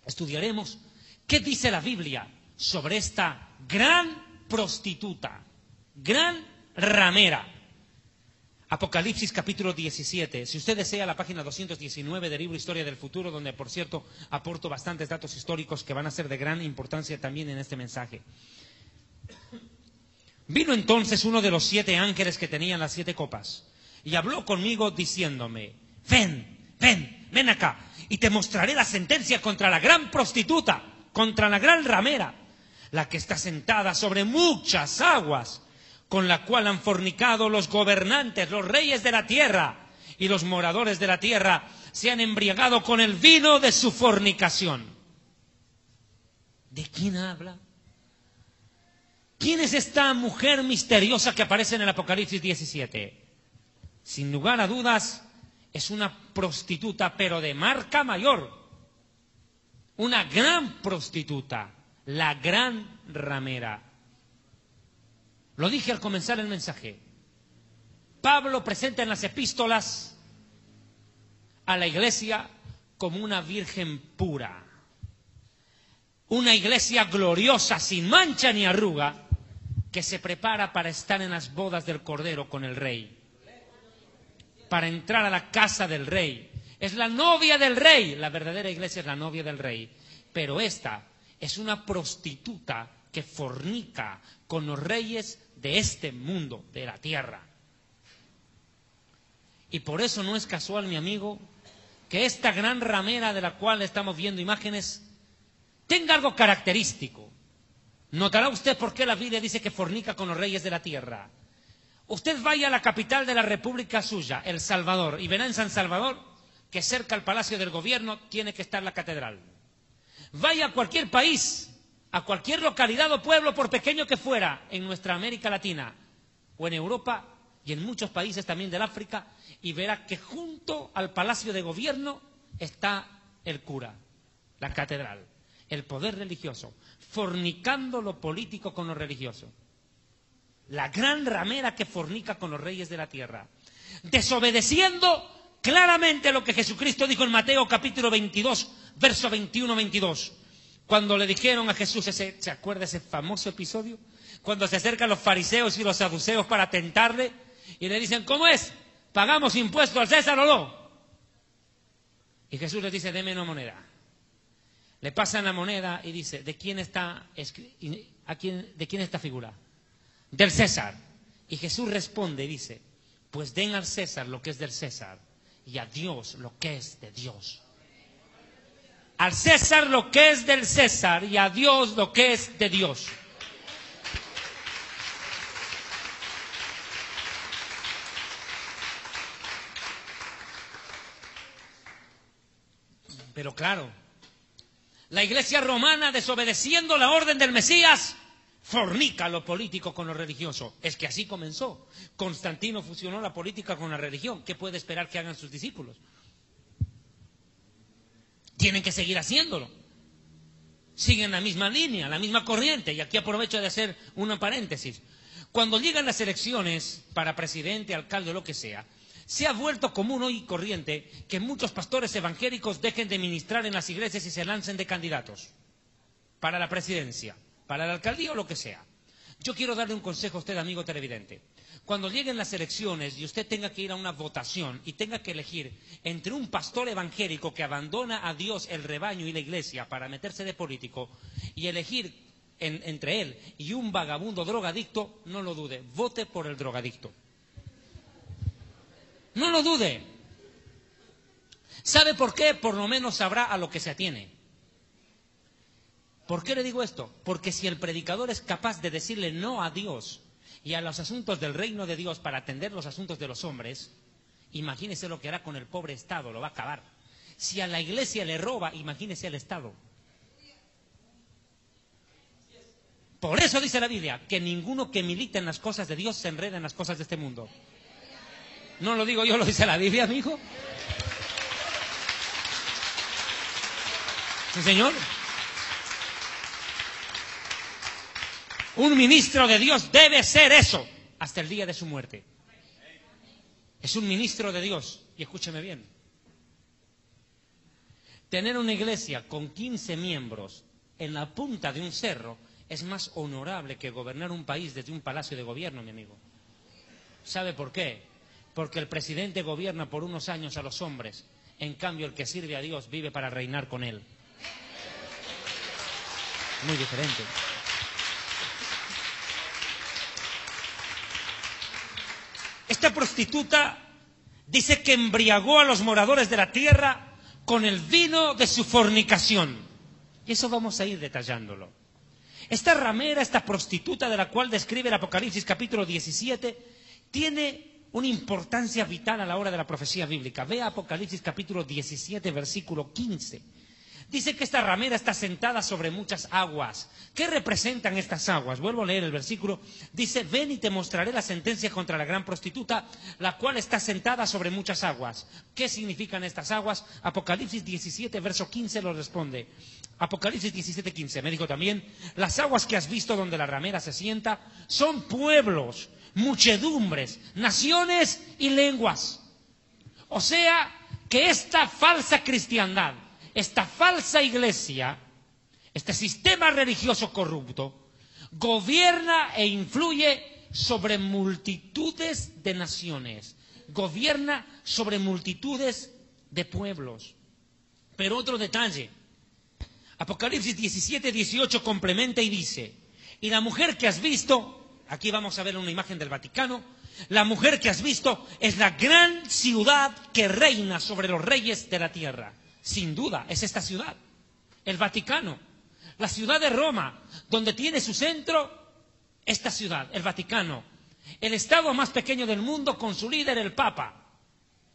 [SPEAKER 1] Estudiaremos qué dice la Biblia sobre esta gran prostituta, gran ramera. Apocalipsis capítulo 17. Si usted desea, la página 219 del libro Historia del Futuro, donde por cierto aporto bastantes datos históricos que van a ser de gran importancia también en este mensaje. Vino entonces uno de los 7 ángeles que tenían las 7 copas y habló conmigo diciéndome: ven acá y te mostraré la sentencia contra la gran prostituta, contra la gran ramera, la que está sentada sobre muchas aguas, con la cual han fornicado los gobernantes, los reyes de la tierra, y los moradores de la tierra se han embriagado con el vino de su fornicación. ¿De quién habla? ¿Quién es esta mujer misteriosa que aparece en el Apocalipsis 17? Sin lugar a dudas, es una prostituta, pero de marca mayor. Una gran prostituta, la gran ramera. Lo dije al comenzar el mensaje. Pablo presenta en las epístolas a la iglesia como una virgen pura. Una iglesia gloriosa, sin mancha ni arruga, que se prepara para estar en las bodas del Cordero con el Rey. Para entrar a la casa del Rey. Es la novia del Rey. La verdadera iglesia es la novia del Rey. Pero esta es una prostituta que fornica con los reyes de este mundo, de la tierra. Y por eso no es casual, mi amigo, que esta gran ramera de la cual estamos viendo imágenes tenga algo característico. Notará usted por qué la Biblia dice que fornica con los reyes de la tierra. Usted vaya a la capital de la república suya, El Salvador, y verá en San Salvador que cerca al Palacio del Gobierno tiene que estar la catedral. Vaya a cualquier país, a cualquier localidad o pueblo, por pequeño que fuera, en nuestra América Latina o en Europa y en muchos países también del África, y verá que junto al Palacio de Gobierno está el cura, la catedral, el poder religioso, fornicando lo político con lo religioso. La gran ramera que fornica con los reyes de la tierra, desobedeciendo claramente lo que Jesucristo dijo en Mateo capítulo 22, verso 21-22. Cuando le dijeron a Jesús, ¿se acuerda ese famoso episodio? Cuando se acercan los fariseos y los saduceos para tentarle y le dicen, ¿cómo es? ¿Pagamos impuestos al César o no? Y Jesús les dice, deme una moneda. Le pasan la moneda y dice, ¿de quién está esta figura? Del César. Y Jesús responde y dice, pues den al César lo que es del César y a Dios lo que es de Dios. Al César lo que es del César y a Dios lo que es de Dios. Pero claro, la iglesia romana, desobedeciendo la orden del Mesías, fornica lo político con lo religioso. Es que así comenzó. Constantino fusionó la política con la religión. ¿Qué puede esperar que hagan sus discípulos? Tienen que seguir haciéndolo. Siguen la misma línea, la misma corriente. Y aquí aprovecho de hacer una paréntesis. Cuando llegan las elecciones para presidente, alcalde o lo que sea, se ha vuelto común hoy y corriente que muchos pastores evangélicos dejen de ministrar en las iglesias y se lancen de candidatos para la presidencia, para la alcaldía o lo que sea. Yo quiero darle un consejo a usted, amigo televidente. Cuando lleguen las elecciones y usted tenga que ir a una votación y tenga que elegir entre un pastor evangélico que abandona a Dios, el rebaño y la iglesia para meterse de político y elegir entre él y un vagabundo drogadicto, no lo dude, vote por el drogadicto. No lo dude. ¿Sabe por qué? Por lo menos sabrá a lo que se atiene. ¿Por qué le digo esto? Porque si el predicador es capaz de decirle no a Dios y a los asuntos del reino de Dios para atender los asuntos de los hombres, imagínese lo que hará con el pobre Estado, lo va a acabar. Si a la iglesia le roba, imagínese al Estado. Por eso dice la Biblia, que ninguno que milita en las cosas de Dios se enreda en las cosas de este mundo. No lo digo yo, lo dice la Biblia, amigo. Sí, señor. Un ministro de Dios debe ser eso hasta el día de su muerte. Es un ministro de Dios. Y escúcheme bien. Tener una iglesia con 15 miembros en la punta de un cerro es más honorable que gobernar un país desde un palacio de gobierno, mi amigo. ¿Sabe por qué? Porque el presidente gobierna por unos años a los hombres. En cambio, el que sirve a Dios vive para reinar con él. Muy diferente. Esta prostituta dice que embriagó a los moradores de la tierra con el vino de su fornicación. Y eso vamos a ir detallándolo. Esta ramera, esta prostituta de la cual describe el Apocalipsis capítulo 17, tiene una importancia vital a la hora de la profecía bíblica. Vea Apocalipsis capítulo 17, versículo 15. Dice que esta ramera está sentada sobre muchas aguas. ¿Qué representan estas aguas? Vuelvo a leer el versículo. Dice, ven y te mostraré la sentencia contra la gran prostituta, la cual está sentada sobre muchas aguas. ¿Qué significan estas aguas? Apocalipsis 17, verso 15 lo responde. Apocalipsis 17, 15. Me dijo también, las aguas que has visto donde la ramera se sienta son pueblos, muchedumbres, naciones y lenguas. O sea, que esta falsa cristiandad, esta falsa iglesia, este sistema religioso corrupto, gobierna e influye sobre multitudes de naciones, gobierna sobre multitudes de pueblos. Pero otro detalle, Apocalipsis 17, 18 complementa y dice, y la mujer que has visto, aquí vamos a ver una imagen del Vaticano, la mujer que has visto es la gran ciudad que reina sobre los reyes de la tierra. Sin duda, es esta ciudad, el Vaticano, la ciudad de Roma, donde tiene su centro esta ciudad, el Vaticano, el estado más pequeño del mundo con su líder, el Papa.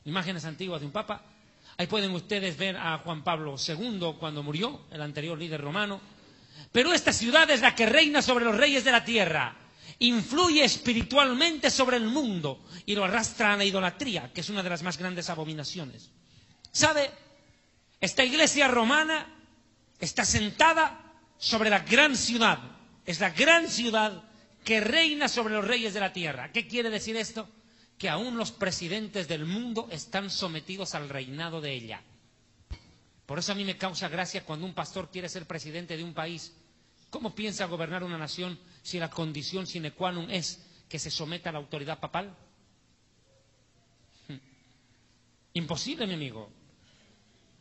[SPEAKER 1] Imágenes antiguas de un Papa. Ahí pueden ustedes ver a Juan Pablo II cuando murió, el anterior líder romano. Pero esta ciudad es la que reina sobre los reyes de la tierra, influye espiritualmente sobre el mundo y lo arrastra a la idolatría, que es una de las más grandes abominaciones. ¿Sabe? Esta iglesia romana está sentada sobre la gran ciudad. Es la gran ciudad que reina sobre los reyes de la tierra. ¿Qué quiere decir esto? Que aún los presidentes del mundo están sometidos al reinado de ella. Por eso a mí me causa gracia cuando un pastor quiere ser presidente de un país. ¿Cómo piensa gobernar una nación si la condición sine qua non es que se someta a la autoridad papal? Imposible, mi amigo.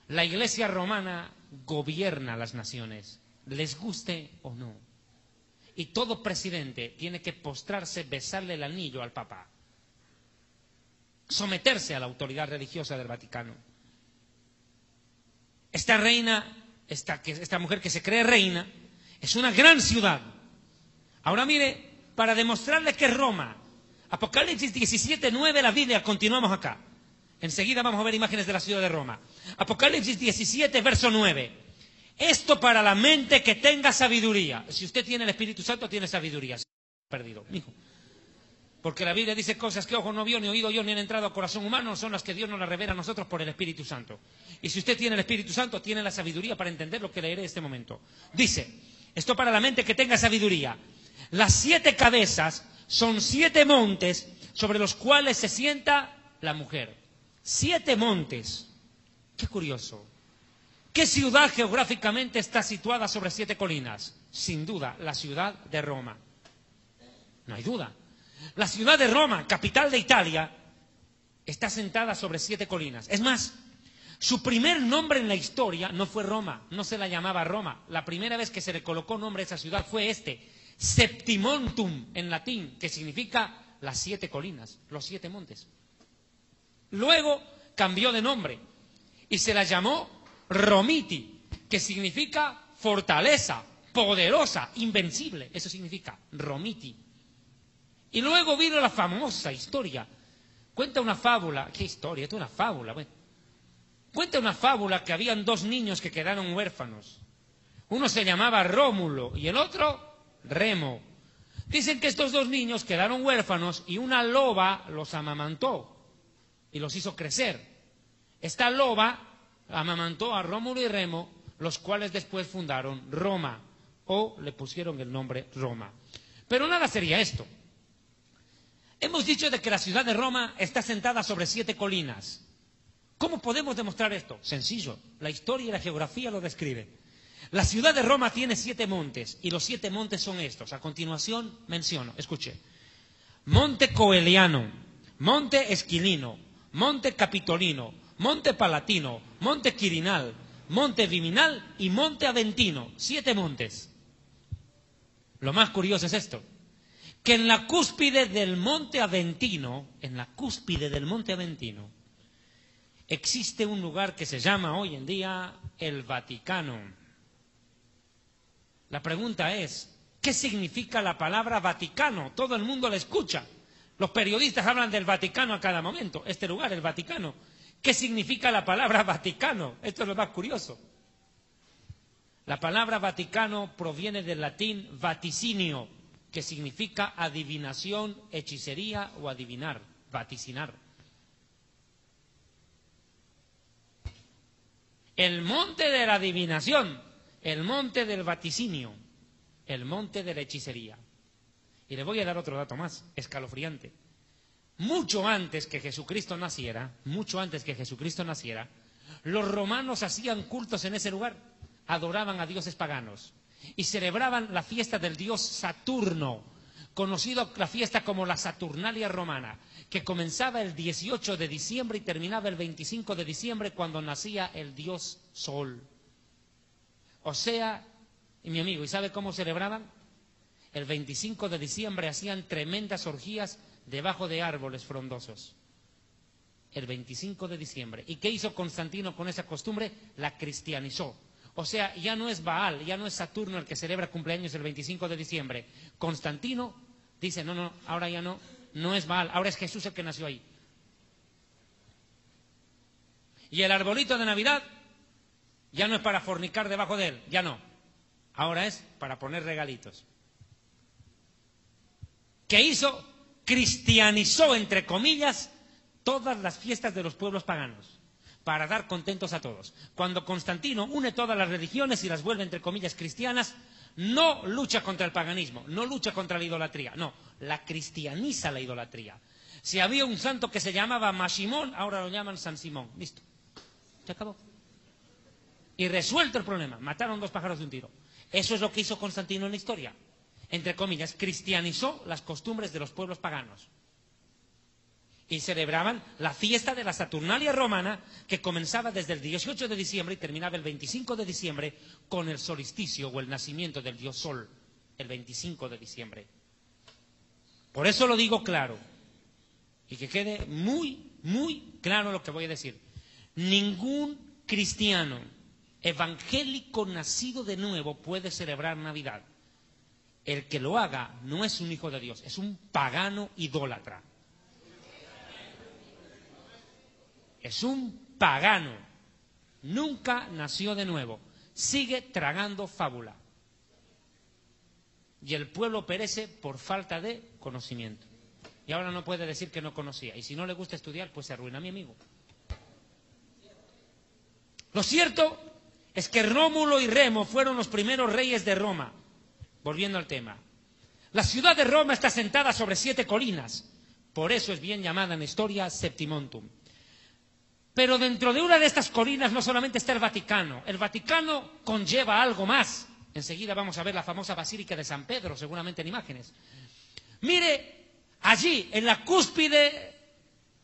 [SPEAKER 1] La iglesia romana gobierna las naciones, les guste o no. Y todo presidente tiene que postrarse, besarle el anillo al Papa, someterse a la autoridad religiosa del Vaticano. Esta reina, esta mujer que se cree reina, es una gran ciudad. Ahora mire, para demostrarle que es Roma, Apocalipsis 17, 9, la Biblia, continuamos acá. Enseguida vamos a ver imágenes de la ciudad de Roma. Apocalipsis 17, verso 9. Esto para la mente que tenga sabiduría. Si usted tiene el Espíritu Santo, tiene sabiduría. Se ha perdido, hijo. Porque la Biblia dice cosas que ojo no vio, ni oído yo, ni han entrado a corazón humano, son las que Dios nos las revela a nosotros por el Espíritu Santo. Y si usted tiene el Espíritu Santo, tiene la sabiduría para entender lo que leeré en este momento. Dice, esto para la mente que tenga sabiduría. Las 7 cabezas son 7 montes sobre los cuales se sienta la mujer. 7 montes. Qué curioso. ¿Qué ciudad geográficamente está situada sobre 7 colinas? Sin duda, la ciudad de Roma. No hay duda. La ciudad de Roma, capital de Italia, está sentada sobre 7 colinas. Es más, su primer nombre en la historia no fue Roma, no se la llamaba Roma. La primera vez que se le colocó nombre a esa ciudad fue Septimontum, en latín, que significa las 7 colinas, los 7 montes. Luego cambió de nombre y se la llamó Romiti, que significa fortaleza, poderosa, invencible. Eso significa Romiti. Y luego vino la famosa historia. Cuenta una fábula. ¿Qué historia? Esto es una fábula. Bueno. Cuenta una fábula que habían dos niños que quedaron huérfanos. Uno se llamaba Rómulo y el otro Remo. Dicen que estos dos niños quedaron huérfanos y una loba los amamantó y los hizo crecer. Esta loba amamantó a Rómulo y Remo, los cuales después fundaron Roma, o le pusieron el nombre Roma. Pero nada sería esto. Hemos dicho de que la ciudad de Roma está sentada sobre 7 colinas. ¿Cómo podemos demostrar esto? Sencillo, la historia y la geografía lo describen. La ciudad de Roma tiene 7 montes, y los 7 montes son estos. A continuación menciono, escuche. Monte Coeliano, Monte Esquilino, Monte Capitolino, Monte Palatino, Monte Quirinal, Monte Viminal y Monte Aventino. 7 montes. Lo más curioso es esto, que en la cúspide del Monte Aventino, existe un lugar que se llama hoy en día el Vaticano. La pregunta es, ¿qué significa la palabra Vaticano? Todo el mundo la escucha. Los periodistas hablan del Vaticano a cada momento. Este lugar, el Vaticano. ¿Qué significa la palabra Vaticano? Esto es lo más curioso. La palabra Vaticano proviene del latín vaticinio, que significa adivinación, hechicería o adivinar, vaticinar. El monte de la adivinación, el monte del vaticinio, el monte de la hechicería. Y le voy a dar otro dato más, escalofriante. Mucho antes que Jesucristo naciera, los romanos hacían cultos en ese lugar. Adoraban a dioses paganos y celebraban la fiesta del dios Saturno, conocido la fiesta como la Saturnalia romana, que comenzaba el 18 de diciembre y terminaba el 25 de diciembre cuando nacía el dios Sol. O sea, y mi amigo, ¿y sabe cómo celebraban? El 25 de diciembre hacían tremendas orgías debajo de árboles frondosos. El 25 de diciembre. ¿Y qué hizo Constantino con esa costumbre? La cristianizó. O sea, ya no es Baal, ya no es Saturno el que celebra cumpleaños el 25 de diciembre. Constantino dice, no, ahora ya no es Baal, ahora es Jesús el que nació ahí. Y el arbolito de Navidad ya no es para fornicar debajo de él, ya no. Ahora es para poner regalitos. ¿Qué hizo? Cristianizó, entre comillas, todas las fiestas de los pueblos paganos, para dar contentos a todos. Cuando Constantino une todas las religiones y las vuelve, entre comillas, cristianas, no lucha contra el paganismo, no lucha contra la idolatría, no, la cristianiza la idolatría. Si había un santo que se llamaba Mashimón, ahora lo llaman San Simón. Listo, se acabó. Y resuelto el problema, mataron 2 pájaros de un tiro. Eso es lo que hizo Constantino en la historia. Entre comillas, cristianizó las costumbres de los pueblos paganos. Y celebraban la fiesta de la Saturnalia romana, que comenzaba desde el 18 de diciembre y terminaba el 25 de diciembre con el solsticio o el nacimiento del dios Sol, el 25 de diciembre. Por eso lo digo claro, y que quede muy, muy claro lo que voy a decir. Ningún cristiano evangélico nacido de nuevo puede celebrar Navidad. El que lo haga no es un hijo de Dios, es un pagano idólatra. Es un pagano, nunca nació de nuevo, sigue tragando fábula. Y el pueblo perece por falta de conocimiento. Y ahora no puede decir que no conocía. Y si no le gusta estudiar, pues se arruina, mi amigo. Lo cierto es que Rómulo y Remo fueron los primeros reyes de Roma. Volviendo al tema. La ciudad de Roma está sentada sobre 7 colinas. Por eso es bien llamada en la historia Septimontum. Pero dentro de una de estas colinas no solamente está el Vaticano conlleva algo más. Enseguida vamos a ver la famosa Basílica de San Pedro, seguramente en imágenes. Mire, allí, en la cúspide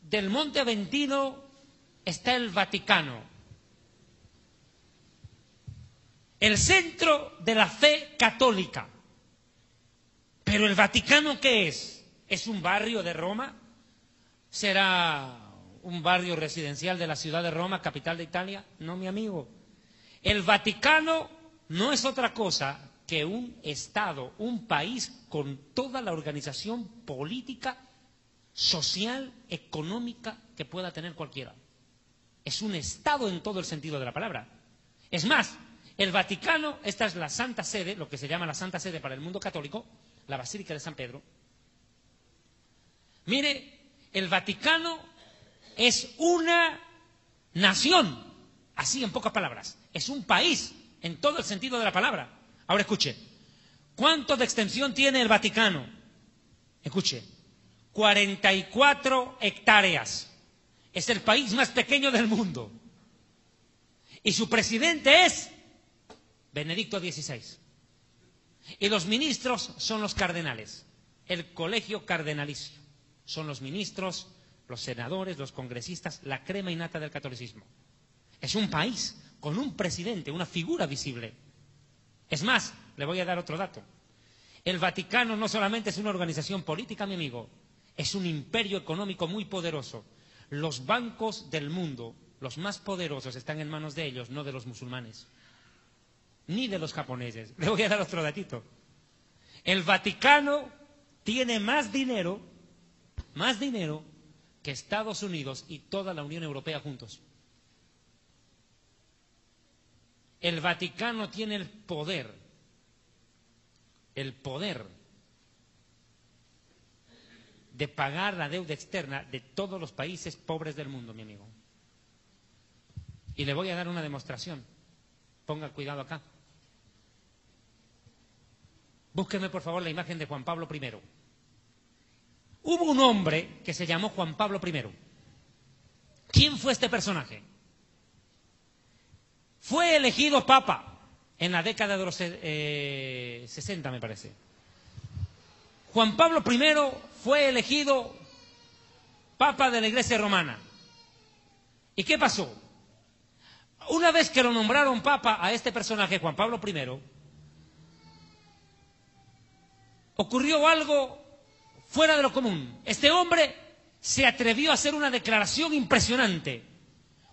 [SPEAKER 1] del Monte Aventino, está el Vaticano. El centro de la fe católica. Pero el Vaticano, ¿qué es? ¿Es un barrio de Roma? ¿Será un barrio residencial de la ciudad de Roma, capital de Italia? No, mi amigo. El Vaticano no es otra cosa que un Estado, un país con toda la organización política, social, económica que pueda tener cualquiera. Es un Estado en todo el sentido de la palabra. Es más, el Vaticano, esta es la Santa Sede, lo que se llama la Santa Sede para el mundo católico, la Basílica de San Pedro. Mire, el Vaticano es una nación, así en pocas palabras, es un país en todo el sentido de la palabra. Ahora escuche, ¿cuánto de extensión tiene el Vaticano? Escuche, 44 hectáreas. Es el país más pequeño del mundo. Y su presidente es Benedicto XVI. Y los ministros son los cardenales. El colegio cardenalicio. Son los ministros, los senadores, los congresistas, la crema innata del catolicismo. Es un país con un presidente, una figura visible. Es más, le voy a dar otro dato. El Vaticano no solamente es una organización política, mi amigo, es un imperio económico muy poderoso. Los bancos del mundo, los más poderosos, están en manos de ellos, no de los musulmanes, ni de los japoneses. Le voy a dar otro datito. El Vaticano tiene más dinero que Estados Unidos y toda la Unión Europea juntos. El Vaticano tiene el poder de pagar la deuda externa de todos los países pobres del mundo, mi amigo. Y le voy a dar una demostración. Ponga cuidado acá. Búsqueme, por favor, la imagen de Juan Pablo I. Hubo un hombre que se llamó Juan Pablo I. ¿Quién fue este personaje? Fue elegido papa en la década de los 60, me parece. Juan Pablo I fue elegido papa de la Iglesia Romana. ¿Y qué pasó? Una vez que lo nombraron papa a este personaje, Juan Pablo I, ocurrió algo fuera de lo común. Este hombre se atrevió a hacer una declaración impresionante.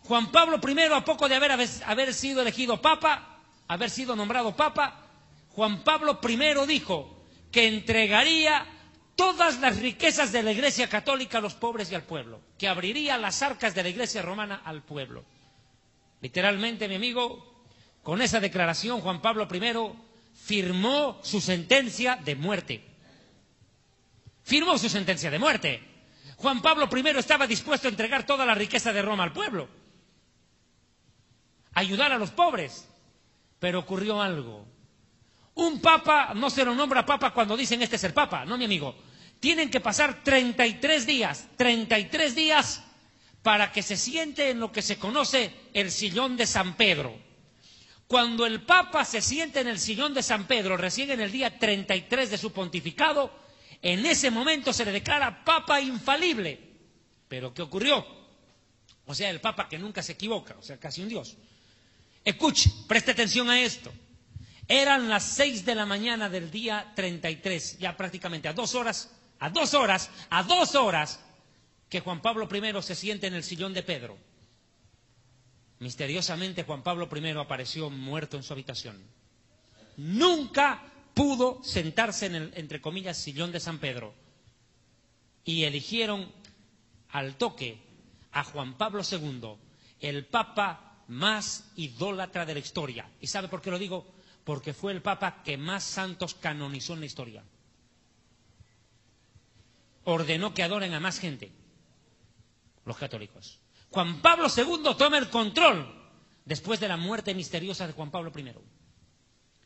[SPEAKER 1] Juan Pablo I, a poco de haber sido elegido papa, haber sido nombrado papa, Juan Pablo I dijo que entregaría todas las riquezas de la Iglesia Católica a los pobres y al pueblo, que abriría las arcas de la Iglesia Romana al pueblo. Literalmente, mi amigo, con esa declaración Juan Pablo I firmó su sentencia de muerte. Firmó su sentencia de muerte. Juan Pablo I estaba dispuesto a entregar toda la riqueza de Roma al pueblo, ayudar a los pobres. Pero ocurrió algo. Un papa no se lo nombra papa cuando dicen este es el papa. No, mi amigo. Tienen que pasar 33 días para que se siente en lo que se conoce el sillón de San Pedro. Cuando el papa se siente en el sillón de San Pedro, recién en el día 33 de su pontificado, en ese momento se le declara papa infalible. ¿Pero qué ocurrió? O sea, el papa que nunca se equivoca, o sea, casi un dios. Escuche, preste atención a esto. Eran las 6 de la mañana del día 33, ya prácticamente a 2 horas que Juan Pablo I se siente en el sillón de Pedro. Misteriosamente Juan Pablo I apareció muerto en su habitación. Nunca pudo sentarse en el, entre comillas, sillón de San Pedro. Y eligieron al toque a Juan Pablo II, el papa más idólatra de la historia. ¿Y sabe por qué lo digo? Porque fue el papa que más santos canonizó en la historia. Ordenó que adoren a más gente, los católicos. Juan Pablo II toma el control después de la muerte misteriosa de Juan Pablo I.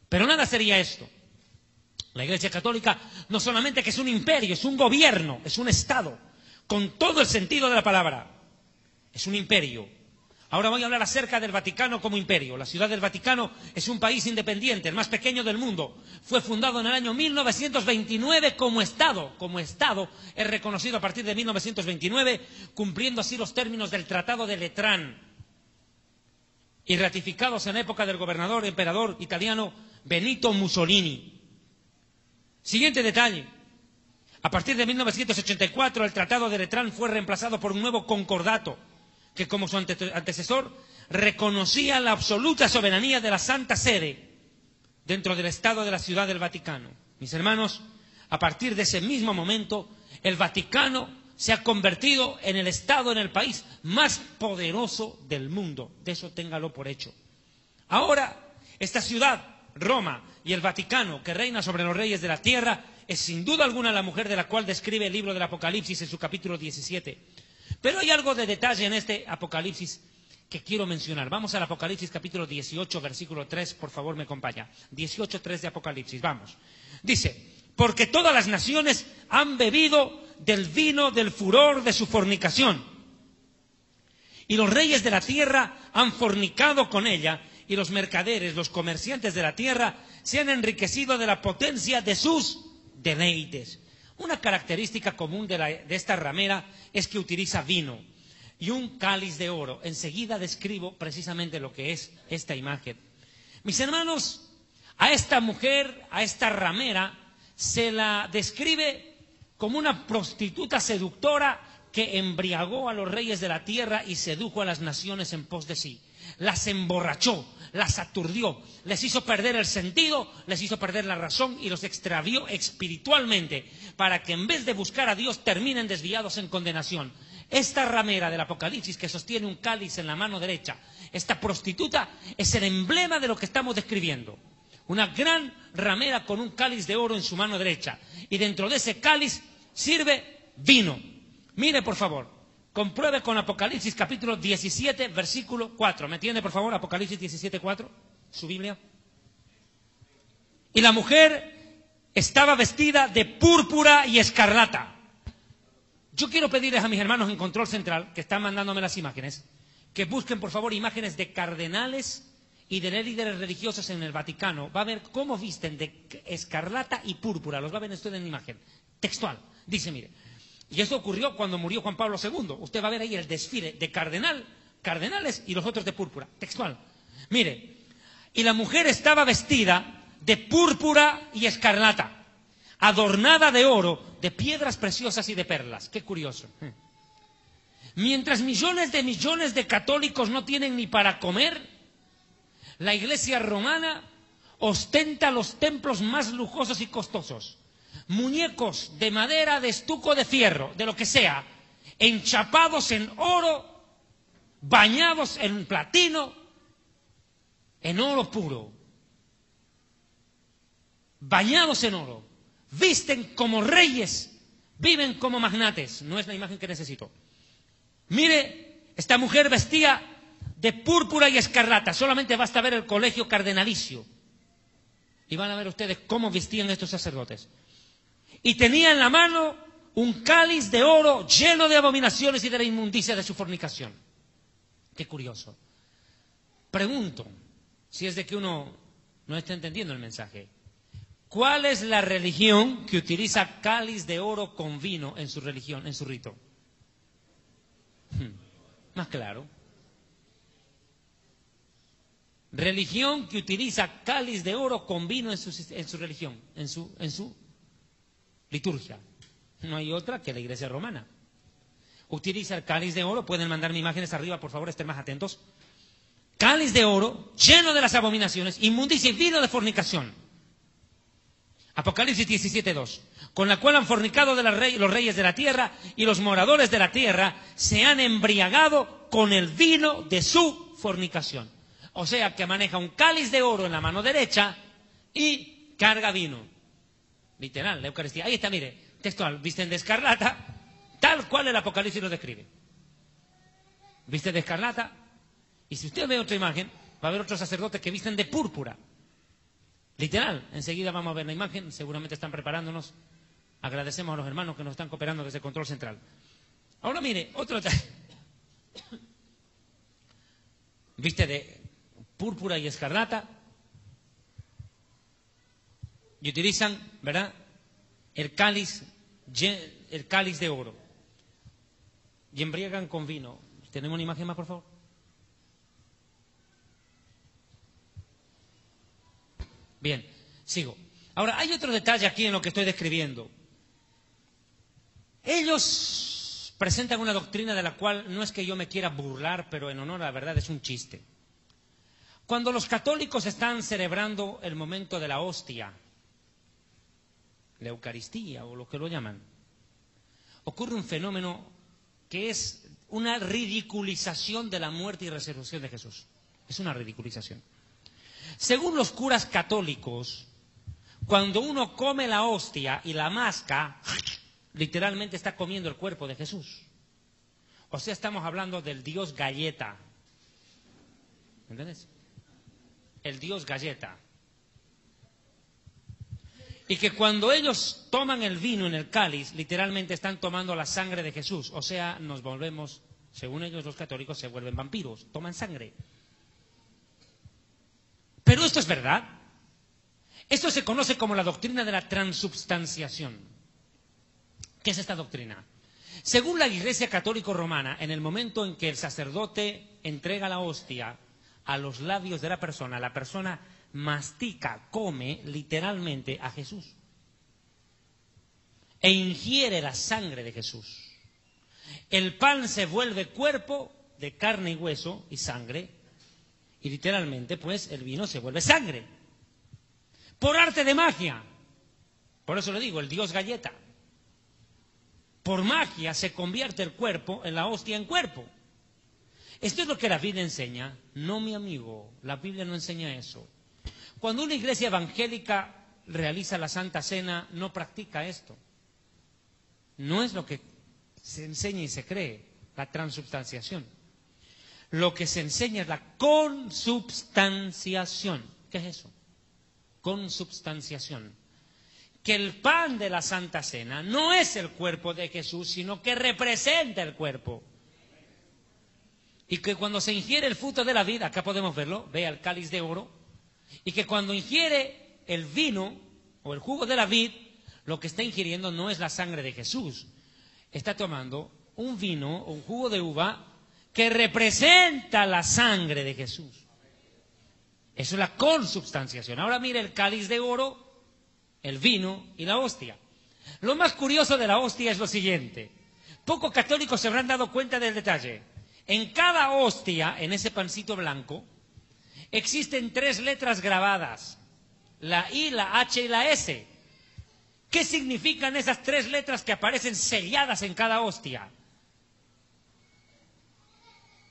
[SPEAKER 1] Pero nada sería esto. La Iglesia Católica no solamente que es un imperio, es un gobierno, es un Estado, con todo el sentido de la palabra. Es un imperio. Ahora voy a hablar acerca del Vaticano como imperio. La Ciudad del Vaticano es un país independiente, el más pequeño del mundo. Fue fundado en el año 1929 como Estado. Como Estado es reconocido a partir de 1929, cumpliendo así los términos del Tratado de Letrán y ratificados en la época del gobernador emperador italiano Benito Mussolini. Siguiente detalle. A partir de 1984 el Tratado de Letrán fue reemplazado por un nuevo concordato que, como su antecesor, reconocía la absoluta soberanía de la Santa Sede dentro del Estado de la Ciudad del Vaticano. Mis hermanos, a partir de ese mismo momento, el Vaticano se ha convertido en el Estado, en el país más poderoso del mundo. De eso téngalo por hecho. Ahora, esta ciudad, Roma, y el Vaticano, que reina sobre los reyes de la tierra, es sin duda alguna la mujer de la cual describe el libro del Apocalipsis en su capítulo 17. Pero hay algo de detalle en este Apocalipsis que quiero mencionar. Vamos al Apocalipsis capítulo 18, versículo 3, por favor me acompaña. 18:3 de Apocalipsis, vamos. Dice, porque todas las naciones han bebido del vino del furor de su fornicación. Y los reyes de la tierra han fornicado con ella, y los mercaderes, los comerciantes de la tierra, se han enriquecido de la potencia de sus deleites. Una característica común de esta ramera es que utiliza vino y un cáliz de oro. Enseguida describo precisamente lo que es esta imagen. Mis hermanos, a esta mujer, a esta ramera, se la describe como una prostituta seductora que embriagó a los reyes de la tierra y sedujo a las naciones en pos de sí. Las emborrachó, las aturdió, les hizo perder el sentido, les hizo perder la razón y los extravió espiritualmente para que en vez de buscar a Dios terminen desviados en condenación. Esta ramera del Apocalipsis que sostiene un cáliz en la mano derecha, esta prostituta es el emblema de lo que estamos describiendo. Una gran ramera con un cáliz de oro en su mano derecha y dentro de ese cáliz sirve vino. Mire por favor. Compruebe con Apocalipsis capítulo 17, versículo 4. ¿Me entiende, por favor? Apocalipsis 17, 4, su Biblia. Y la mujer estaba vestida de púrpura y escarlata. Yo quiero pedirles a mis hermanos en Control Central, que están mandándome las imágenes, que busquen, por favor, imágenes de cardenales y de líderes religiosos en el Vaticano. Va a ver cómo visten de escarlata y púrpura. Los va a ver usted en imagen. Textual. Dice, mire. Y eso ocurrió cuando murió Juan Pablo II. Usted va a ver ahí el desfile de cardenales y los otros de púrpura. Textual. Mire, y la mujer estaba vestida de púrpura y escarlata, adornada de oro, de piedras preciosas y de perlas. Qué curioso. Mientras millones de católicos no tienen ni para comer, la Iglesia romana ostenta los templos más lujosos y costosos. Muñecos de madera, de estuco, de fierro, de lo que sea, enchapados en oro, bañados en platino, en oro puro, bañados en oro, visten como reyes, viven como magnates. No es la imagen que necesito. Mire, esta mujer vestía de púrpura y escarlata. Solamente basta ver el colegio cardenalicio y van a ver ustedes cómo vestían estos sacerdotes. Y tenía en la mano un cáliz de oro lleno de abominaciones y de la inmundicia de su fornicación. Qué curioso. Pregunto, si es de que uno no está entendiendo el mensaje, ¿cuál es la religión que utiliza cáliz de oro con vino en su religión, en su rito? Más claro. Religión que utiliza cáliz de oro con vino en su religión, en su liturgia. No hay otra que la Iglesia romana. Utiliza el cáliz de oro. Pueden mandarme imágenes arriba, por favor, estén más atentos. Cáliz de oro lleno de las abominaciones, inmundicia y vino de fornicación. Apocalipsis 17:2. Con la cual han fornicado de los reyes de la tierra y los moradores de la tierra se han embriagado con el vino de su fornicación. O sea que maneja un cáliz de oro en la mano derecha y carga vino. Literal, la Eucaristía. Ahí está, mire, textual, visten de escarlata, tal cual el Apocalipsis lo describe. Visten de escarlata, y si usted ve otra imagen, va a ver otros sacerdotes que visten de púrpura. Literal, enseguida vamos a ver la imagen, seguramente están preparándonos. Agradecemos a los hermanos que nos están cooperando desde Control Central. Ahora mire, otro detalle. Viste de púrpura y escarlata. Y utilizan, ¿verdad?, el cáliz de oro. Y embriagan con vino. ¿Tenemos una imagen más, por favor? Bien, sigo. Ahora, hay otro detalle aquí en lo que estoy describiendo. Ellos presentan una doctrina de la cual no es que yo me quiera burlar, pero en honor a la verdad es un chiste. Cuando los católicos están celebrando el momento de la hostia, la Eucaristía o lo que lo llaman, ocurre un fenómeno que es una ridiculización de la muerte y resurrección de Jesús. Es una ridiculización. Según los curas católicos, cuando uno come la hostia y la masca, literalmente está comiendo el cuerpo de Jesús. O sea, estamos hablando del Dios galleta. ¿Entiendes? El Dios galleta. Y que cuando ellos toman el vino en el cáliz, literalmente están tomando la sangre de Jesús. O sea, nos volvemos, según ellos los católicos, se vuelven vampiros, toman sangre. Pero esto es verdad. Esto se conoce como la doctrina de la transubstanciación. ¿Qué es esta doctrina? Según la Iglesia Católica Romana, en el momento en que el sacerdote entrega la hostia a los labios de la persona mastica, come literalmente a Jesús e ingiere la sangre de Jesús. El pan se vuelve cuerpo de carne y hueso y sangre, y literalmente pues el vino se vuelve sangre por arte de magia. Por eso le digo, el Dios galleta. Por magia se convierte el cuerpo en la hostia en cuerpo. Esto es lo que la Biblia enseña. No, mi amigo, la Biblia no enseña eso. Cuando una iglesia evangélica realiza la Santa Cena, no practica esto. No es lo que se enseña y se cree, la transubstanciación. Lo que se enseña es la consubstanciación. ¿Qué es eso? Consubstanciación. Que el pan de la Santa Cena no es el cuerpo de Jesús, sino que representa el cuerpo. Y que cuando se ingiere el fruto de la vid, acá podemos verlo, vea el cáliz de oro, y que cuando ingiere el vino o el jugo de la vid, lo que está ingiriendo no es la sangre de Jesús. Está tomando un vino o un jugo de uva que representa la sangre de Jesús. Eso es la consubstanciación. Ahora mire el cáliz de oro, el vino y la hostia. Lo más curioso de la hostia es lo siguiente. Pocos católicos se habrán dado cuenta del detalle. En cada hostia, en ese pancito blanco, existen 3 letras grabadas. La I, la H y la S. ¿Qué significan esas 3 letras que aparecen selladas en cada hostia?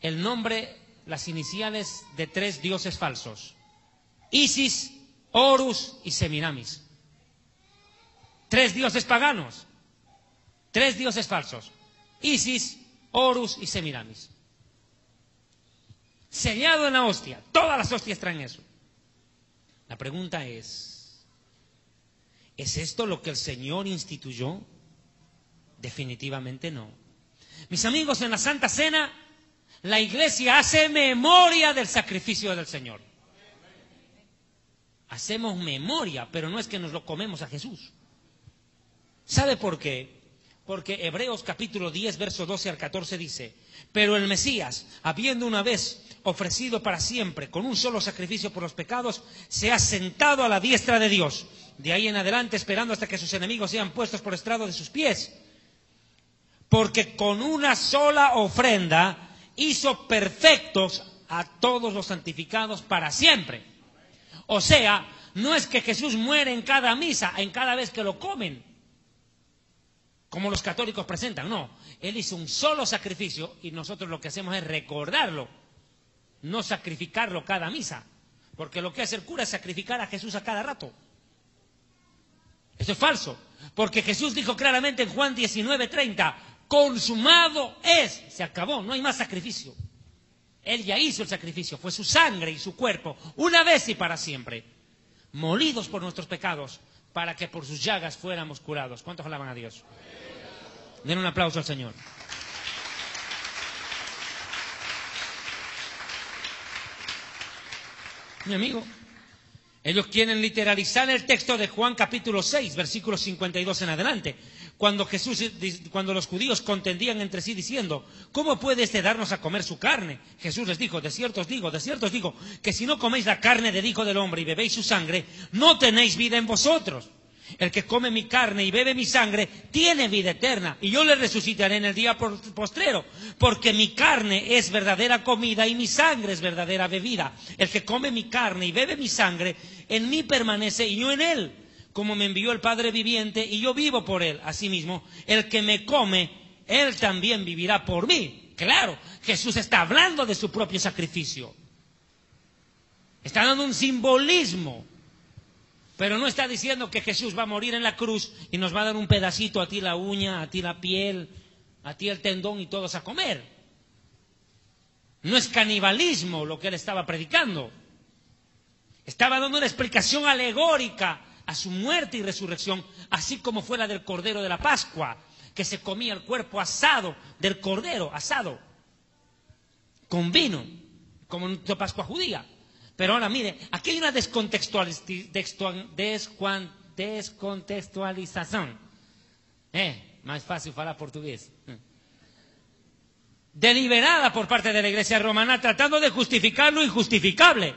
[SPEAKER 1] El nombre, las iniciales de 3 dioses falsos. Isis, Horus y Semiramis. 3 dioses paganos. 3 dioses falsos. Isis, Horus y Semiramis. Sellado en la hostia. Todas las hostias traen eso. La pregunta ¿es esto lo que el Señor instituyó? Definitivamente no. Mis amigos, en la Santa Cena, la Iglesia hace memoria del sacrificio del Señor. Hacemos memoria, pero no es que nos lo comemos a Jesús. ¿Sabe por qué? Porque Hebreos capítulo 10, verso 12 al 14 dice: pero el Mesías, habiendo una vez ofrecido para siempre con un solo sacrificio por los pecados, se ha sentado a la diestra de Dios. De ahí en adelante esperando hasta que sus enemigos sean puestos por estrado de sus pies. Porque con una sola ofrenda hizo perfectos a todos los santificados para siempre. O sea, no es que Jesús muere en cada misa, en cada vez que lo comen, como los católicos presentan. No, Él hizo un solo sacrificio y nosotros lo que hacemos es recordarlo, no sacrificarlo cada misa. Porque lo que hace el cura es sacrificar a Jesús a cada rato. Esto es falso, porque Jesús dijo claramente en Juan 19:30, consumado es, se acabó, no hay más sacrificio. Él ya hizo el sacrificio, fue su sangre y su cuerpo, una vez y para siempre, molidos por nuestros pecados, para que por sus llagas fuéramos curados. ¿Cuántos alaban a Dios? Den un aplauso al Señor. Mi amigo, ellos quieren literalizar el texto de Juan capítulo 6, versículos 52 en adelante, cuando los judíos contendían entre sí diciendo, ¿cómo puede este darnos a comer su carne? Jesús les dijo, de cierto os digo, que si no coméis la carne del Hijo del Hombre y bebéis su sangre, no tenéis vida en vosotros. El que come mi carne y bebe mi sangre tiene vida eterna, y yo le resucitaré en el día postrero, porque mi carne es verdadera comida y mi sangre es verdadera bebida. El que come mi carne y bebe mi sangre, en mí permanece y yo en él, como me envió el Padre viviente y yo vivo por él. Asimismo, el que me come, él también vivirá por mí. Claro, Jesús está hablando de su propio sacrificio. Está dando un simbolismo. Pero no está diciendo que Jesús va a morir en la cruz y nos va a dar un pedacito, a ti la uña, a ti la piel, a ti el tendón y todos a comer. No es canibalismo lo que él estaba predicando. Estaba dando una explicación alegórica a su muerte y resurrección, así como fue la del Cordero de la Pascua, que se comía el cuerpo asado del Cordero, asado, con vino, como en la Pascua judía. Pero ahora mire, aquí hay una descontextualización. Más fácil hablar portugués. Deliberada por parte de la Iglesia romana, tratando de justificar lo injustificable.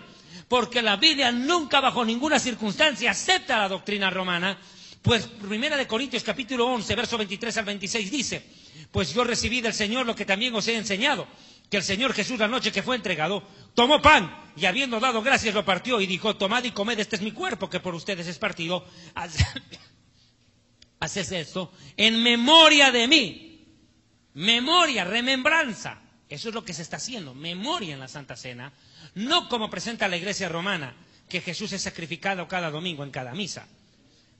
[SPEAKER 1] Porque la Biblia nunca bajo ninguna circunstancia acepta la doctrina romana. Pues 1 Corintios capítulo 11, verso 23 al 26 dice: pues yo recibí del Señor lo que también os he enseñado, que el Señor Jesús, la noche que fue entregado, tomó pan y habiendo dado gracias lo partió y dijo: tomad y comed, este es mi cuerpo que por ustedes es partido. Haced esto en memoria de mí. Memoria, remembranza. Eso es lo que se está haciendo, memoria en la Santa Cena. No como presenta la Iglesia romana, que Jesús es sacrificado cada domingo en cada misa.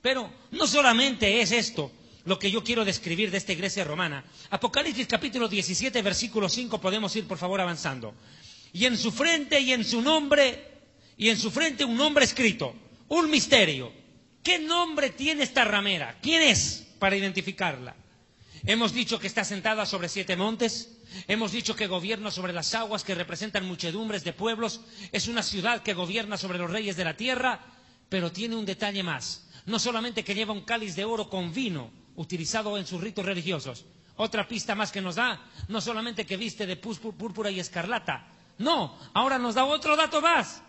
[SPEAKER 1] Pero no solamente es esto lo que yo quiero describir de esta Iglesia romana. Apocalipsis capítulo 17, versículo 5, podemos ir por favor avanzando. Y en su frente un nombre escrito, un misterio. ¿Qué nombre tiene esta ramera? ¿Quién es para identificarla? Hemos dicho que está sentada sobre 7 montes. Hemos dicho que gobierna sobre las aguas que representan muchedumbres de pueblos. Es una ciudad que gobierna sobre los reyes de la tierra, pero tiene un detalle más. No solamente que lleva un cáliz de oro con vino, utilizado en sus ritos religiosos. Otra pista más que nos da, no solamente que viste de púrpura y escarlata. No, ahora nos da otro dato más.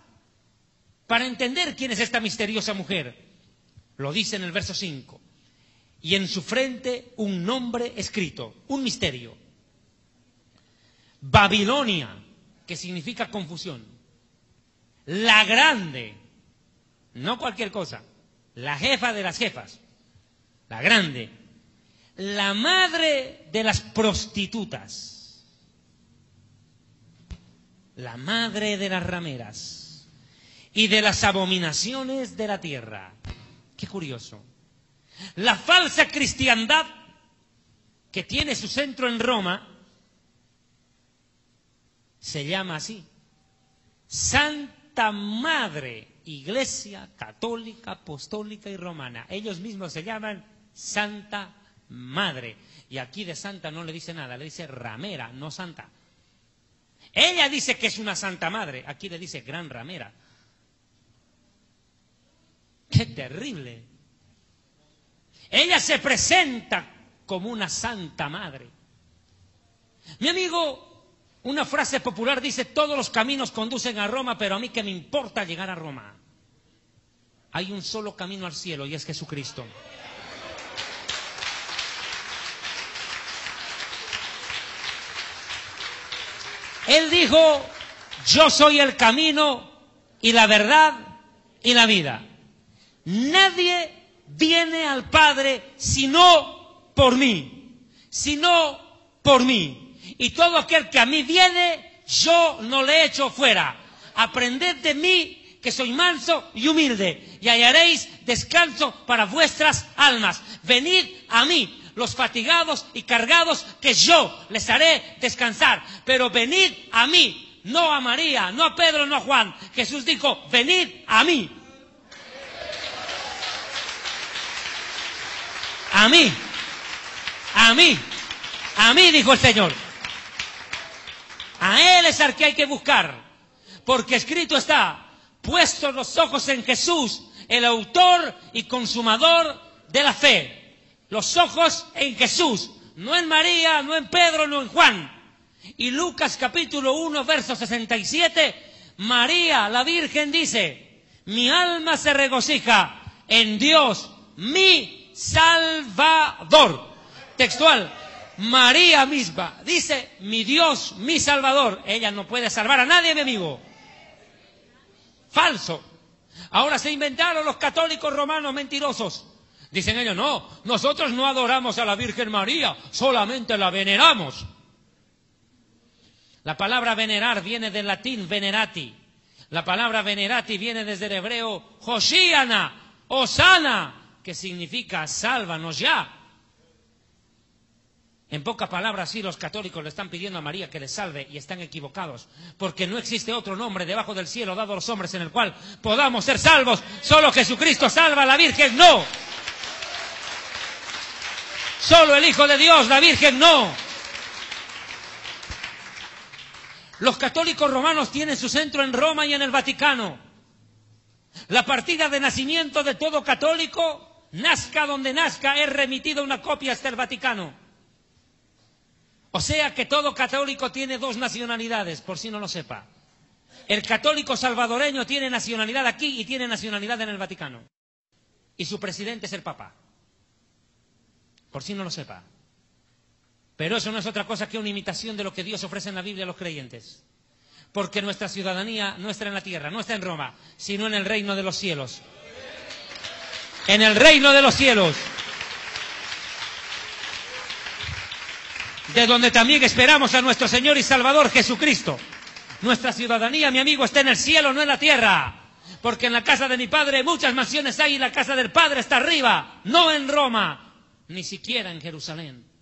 [SPEAKER 1] Para entender quién es esta misteriosa mujer. Lo dice en el verso 5. Y en su frente un nombre escrito, un misterio. Babilonia, que significa confusión. La grande, no cualquier cosa, la jefa de las jefas, la grande, la madre de las prostitutas, la madre de las rameras y de las abominaciones de la tierra. Qué curioso. La falsa cristiandad, que tiene su centro en Roma, se llama así: Santa Madre Iglesia Católica, Apostólica y Romana. Ellos mismos se llaman Santa Madre. Y aquí de santa no le dice nada, le dice ramera, no santa. Ella dice que es una Santa Madre, aquí le dice gran ramera. ¡Qué terrible! Ella se presenta como una Santa Madre. Mi amigo, una frase popular dice: todos los caminos conducen a Roma, pero a mí qué me importa llegar a Roma. Hay un solo camino al cielo y es Jesucristo. Él dijo: yo soy el camino y la verdad y la vida. Nadie viene al Padre sino por mí, sino por mí. Y todo aquel que a mí viene, yo no le echo fuera. Aprended de mí, que soy manso y humilde, y hallaréis descanso para vuestras almas. Venid a mí, los fatigados y cargados, que yo les haré descansar. Pero venid a mí, no a María, no a Pedro, no a Juan. Jesús dijo: venid a mí. A mí, a mí, a mí, dijo el Señor. A Él es al que hay que buscar, porque escrito está: puestos los ojos en Jesús, el autor y consumador de la fe. Los ojos en Jesús, no en María, no en Pedro, no en Juan. Y Lucas capítulo 1, verso 67, María, la Virgen, dice: mi alma se regocija en Dios, mi Salvador. Textual, María misma dice, mi Dios, mi Salvador. Ella no puede salvar a nadie, mi amigo. Falso. Ahora se inventaron los católicos romanos mentirosos. Dicen ellos, no, nosotros no adoramos a la Virgen María, solamente la veneramos. La palabra venerar viene del latín venerati. La palabra venerati viene desde el hebreo Hoshiana, Osana, que significa sálvanos ya. En pocas palabras, sí, los católicos le están pidiendo a María que les salve y están equivocados, porque no existe otro nombre debajo del cielo dado a los hombres en el cual podamos ser salvos. Solo Jesucristo salva, la Virgen no. Solo el Hijo de Dios, la Virgen no. Los católicos romanos tienen su centro en Roma y en el Vaticano. La partida de nacimiento de todo católico, nazca donde nazca, es remitida una copia hasta el Vaticano. O sea que todo católico tiene dos nacionalidades, por si no lo sepa. El católico salvadoreño tiene nacionalidad aquí y tiene nacionalidad en el Vaticano. Y su presidente es el Papa. Por si no lo sepa. Pero eso no es otra cosa que una imitación de lo que Dios ofrece en la Biblia a los creyentes. Porque nuestra ciudadanía no está en la tierra, no está en Roma, sino en el reino de los cielos. En el reino de los cielos. De donde también esperamos a nuestro Señor y Salvador Jesucristo. Nuestra ciudadanía, mi amigo, está en el cielo, no en la tierra. Porque en la casa de mi Padre muchas mansiones hay y la casa del Padre está arriba, no en Roma, ni siquiera en Jerusalén.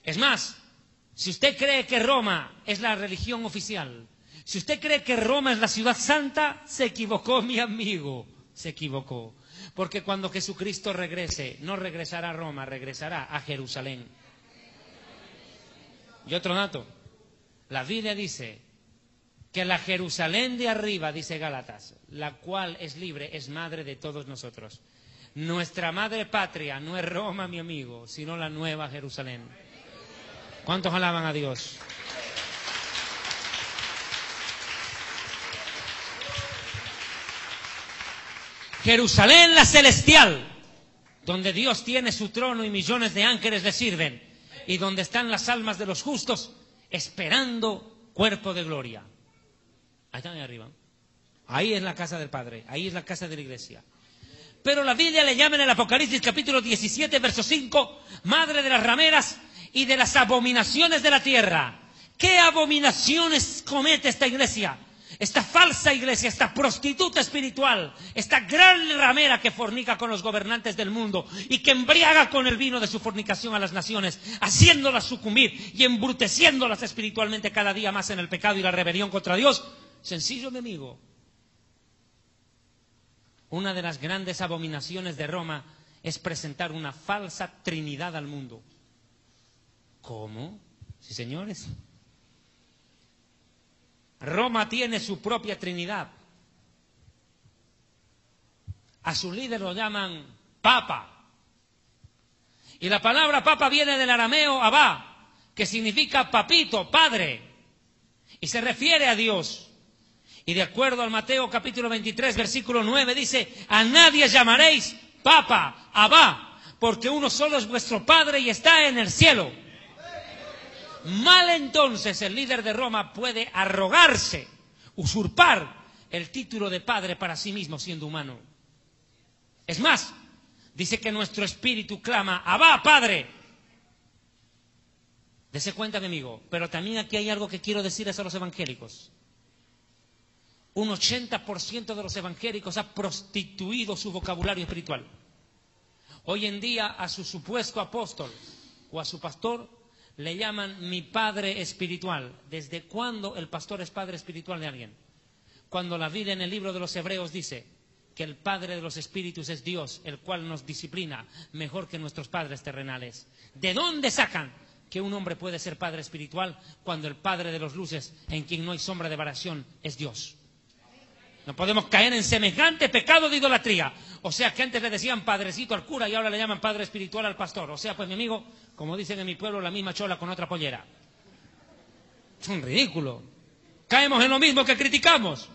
[SPEAKER 1] Es más, si usted cree que Roma es la religión oficial, si usted cree que Roma es la ciudad santa, se equivocó, mi amigo, se equivocó. Porque cuando Jesucristo regrese, no regresará a Roma, regresará a Jerusalén. Y otro dato, la Biblia dice que la Jerusalén de arriba, dice Gálatas, la cual es libre, es madre de todos nosotros. Nuestra madre patria no es Roma, mi amigo, sino la nueva Jerusalén. ¿Cuántos alaban a Dios? Jerusalén la celestial, donde Dios tiene su trono y millones de ángeles le sirven, y donde están las almas de los justos esperando cuerpo de gloria. Ahí están ahí arriba. Ahí es la casa del Padre, ahí es la casa de la iglesia. Pero la Biblia le llama en el Apocalipsis capítulo 17, verso 5, madre de las rameras y de las abominaciones de la tierra. ¿Qué abominaciones comete esta iglesia? Esta falsa iglesia, esta prostituta espiritual, esta gran ramera que fornica con los gobernantes del mundo y que embriaga con el vino de su fornicación a las naciones, haciéndolas sucumbir y embruteciéndolas espiritualmente cada día más en el pecado y la rebelión contra Dios. Sencillo, mi amigo. Una de las grandes abominaciones de Roma es presentar una falsa trinidad al mundo. ¿Cómo? Sí, señores. Roma tiene su propia trinidad. A su líder lo llaman Papa. Y la palabra Papa viene del arameo Abba, que significa papito, padre. Y se refiere a Dios. Y de acuerdo al Mateo capítulo 23, versículo 9, dice, a nadie llamaréis Papa, Abba, porque uno solo es vuestro Padre y está en el cielo. Mal entonces el líder de Roma puede arrogarse, usurpar el título de padre para sí mismo siendo humano. Es más, dice que nuestro espíritu clama, Abba, Padre. Dese cuenta, mi amigo, pero también aquí hay algo que quiero decirles a los evangélicos. Un 80% de los evangélicos ha prostituido su vocabulario espiritual. Hoy en día a su supuesto apóstol o a su pastor le llaman mi padre espiritual. ¿Desde cuándo el pastor es padre espiritual de alguien? Cuando la Biblia en el libro de los Hebreos dice que el padre de los espíritus es Dios, el cual nos disciplina mejor que nuestros padres terrenales. ¿De dónde sacan que un hombre puede ser padre espiritual cuando el padre de los luces, en quien no hay sombra de variación, es Dios? No podemos caer en semejante pecado de idolatría. O sea que antes le decían padrecito al cura y ahora le llaman padre espiritual al pastor. O sea, pues mi amigo, como dicen en mi pueblo, la misma chola con otra pollera. Es un ridículo. Caemos en lo mismo que criticamos.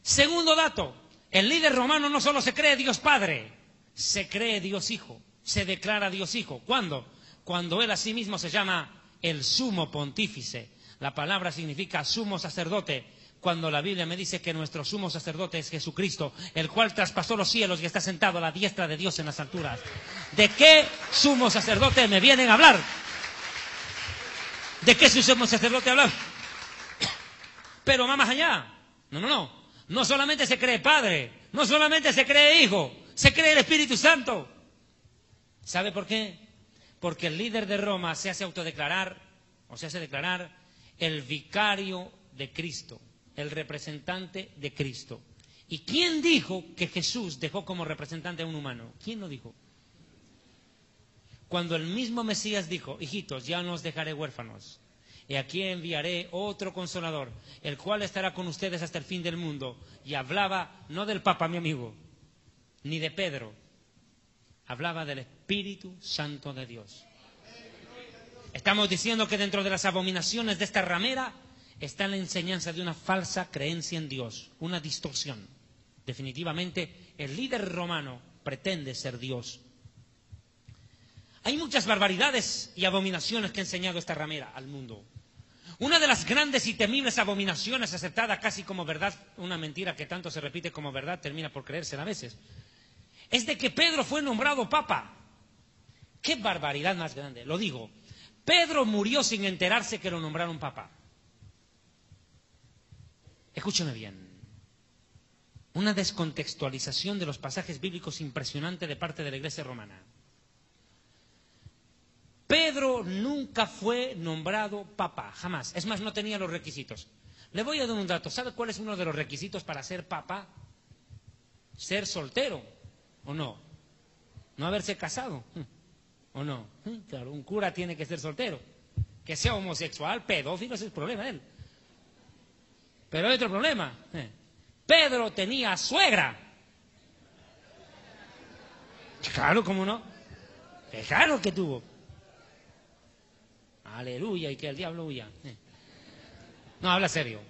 [SPEAKER 1] Segundo dato, El líder romano no solo se cree Dios Padre, se cree Dios Hijo, se declara Dios Hijo. ¿Cuándo? Cuando él a sí mismo se llama el sumo pontífice. La palabra significa sumo sacerdote. Cuando la Biblia me dice que nuestro sumo sacerdote es Jesucristo, el cual traspasó los cielos y está sentado a la diestra de Dios en las alturas. ¿De qué sumo sacerdote me vienen a hablar? ¿De qué sumo sacerdote hablar? Pero va más allá. No. No solamente se cree Padre, no solamente se cree Hijo, se cree el Espíritu Santo. ¿Sabe por qué? Porque el líder de Roma se hace autodeclarar, o se hace declarar el vicario de Cristo, el representante de Cristo. ¿Y quién dijo que Jesús dejó como representante a un humano? ¿Quién lo dijo? Cuando el mismo Mesías dijo, hijitos, ya no os dejaré huérfanos, y aquí enviaré otro consolador, el cual estará con ustedes hasta el fin del mundo. Y hablaba no del Papa, mi amigo, ni de Pedro, hablaba del Espíritu Santo de Dios. Estamos diciendo que dentro de las abominaciones de esta ramera está la enseñanza de una falsa creencia en Dios, una distorsión. Definitivamente, el líder romano pretende ser Dios. Hay muchas barbaridades y abominaciones que ha enseñado esta ramera al mundo. Una de las grandes y temibles abominaciones aceptada casi como verdad, una mentira que tanto se repite como verdad, termina por creérsela a veces, es de que Pedro fue nombrado papa. ¡Qué barbaridad más grande! Lo digo, Pedro murió sin enterarse que lo nombraron papa. Escúcheme bien. Una descontextualización de los pasajes bíblicos impresionante de parte de la Iglesia romana. Pedro nunca fue nombrado papa, jamás. Es más, no tenía los requisitos. Le voy a dar un dato. ¿Sabe cuál es uno de los requisitos para ser papa? Ser soltero, ¿o no? No haberse casado, ¿o no? Claro, un cura tiene que ser soltero. Que sea homosexual, pedófilo, ese es el problema de él. Pero hay otro problema. Pedro tenía suegra. Claro, ¿cómo no? Claro que tuvo. Aleluya, y que el diablo huya. No, habla serio.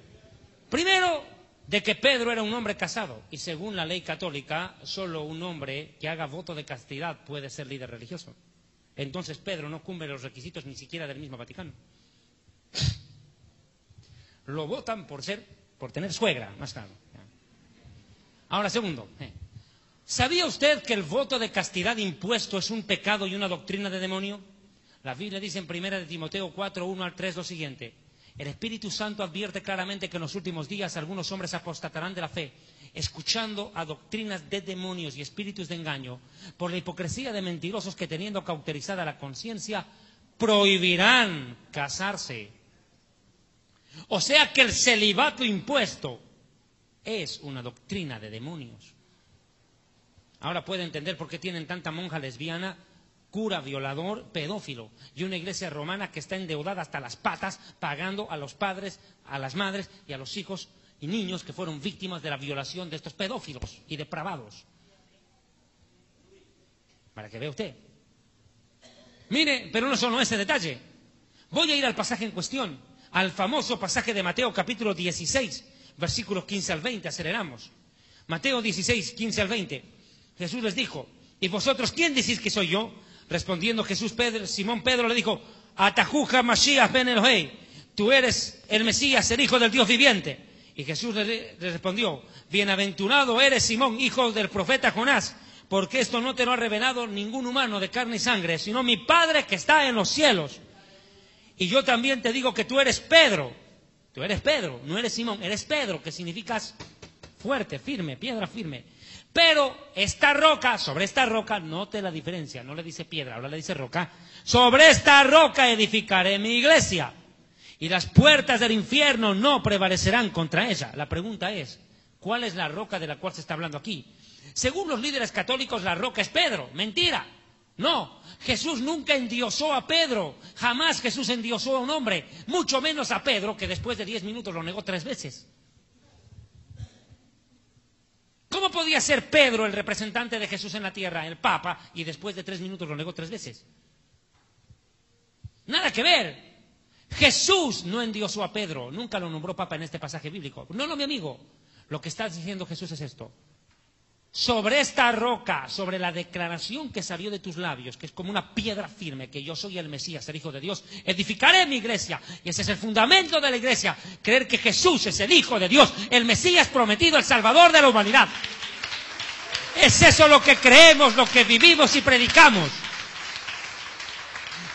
[SPEAKER 1] Primero, de que Pedro era un hombre casado. Y según la ley católica, solo un hombre que haga voto de castidad puede ser líder religioso. Entonces Pedro no cumple los requisitos ni siquiera del mismo Vaticano. Lo votan por tener suegra, más claro. Ahora, segundo, ¿sabía usted que el voto de castidad impuesto es un pecado y una doctrina de demonio? La Biblia dice en 1 de Timoteo 4, 1 al 3 lo siguiente. El Espíritu Santo advierte claramente que en los últimos días algunos hombres apostatarán de la fe, escuchando a doctrinas de demonios y espíritus de engaño, por la hipocresía de mentirosos que, teniendo cauterizada la conciencia, prohibirán casarse. O sea que el celibato impuesto es una doctrina de demonios. Ahora puede entender por qué tienen tanta monja lesbiana, cura violador, pedófilo, y una iglesia romana que está endeudada hasta las patas, pagando a los padres, a las madres y a los hijos y niños que fueron víctimas de la violación de estos pedófilos y depravados. Para que vea usted. Mire, pero no solo ese detalle. Voy a ir al pasaje en cuestión, al famoso pasaje de Mateo capítulo 16, versículos 15 al 20, aceleramos. Mateo 16, 15 al 20. Jesús les dijo, ¿y vosotros quién decís que soy yo? Respondiendo Simón Pedro le dijo, Atajuja Mashiach ben Elohei, tú eres el Mesías, el Hijo del Dios viviente. Y Jesús le respondió, bienaventurado eres Simón, hijo del profeta Jonás, porque esto no te lo ha revelado ningún humano de carne y sangre, sino mi Padre que está en los cielos. Y yo también te digo que tú eres Pedro, no eres Simón, eres Pedro, que significa fuerte, firme, piedra firme. Pero esta roca, sobre esta roca, note la diferencia, no le dice piedra, ahora le dice roca. Sobre esta roca edificaré mi iglesia, y las puertas del infierno no prevalecerán contra ella. La pregunta es, ¿cuál es la roca de la cual se está hablando aquí? Según los líderes católicos, la roca es Pedro. Mentira. No, Jesús nunca endiosó a Pedro, jamás Jesús endiosó a un hombre, mucho menos a Pedro, que después de 10 minutos lo negó 3 veces. ¿Cómo podía ser Pedro el representante de Jesús en la tierra, el Papa, y después de 3 minutos lo negó 3 veces? Nada que ver. Jesús no endiosó a Pedro, nunca lo nombró Papa en este pasaje bíblico. No, mi amigo. Lo que está diciendo Jesús es esto. sobre esta roca, sobre la declaración que salió de tus labios, que es como una piedra firme, que yo soy el Mesías, el Hijo de Dios, edificaré mi iglesia. Y ese es el fundamento de la iglesia, creer que Jesús es el Hijo de Dios, el Mesías prometido, el Salvador de la humanidad. Es eso lo que creemos, lo que vivimos y predicamos.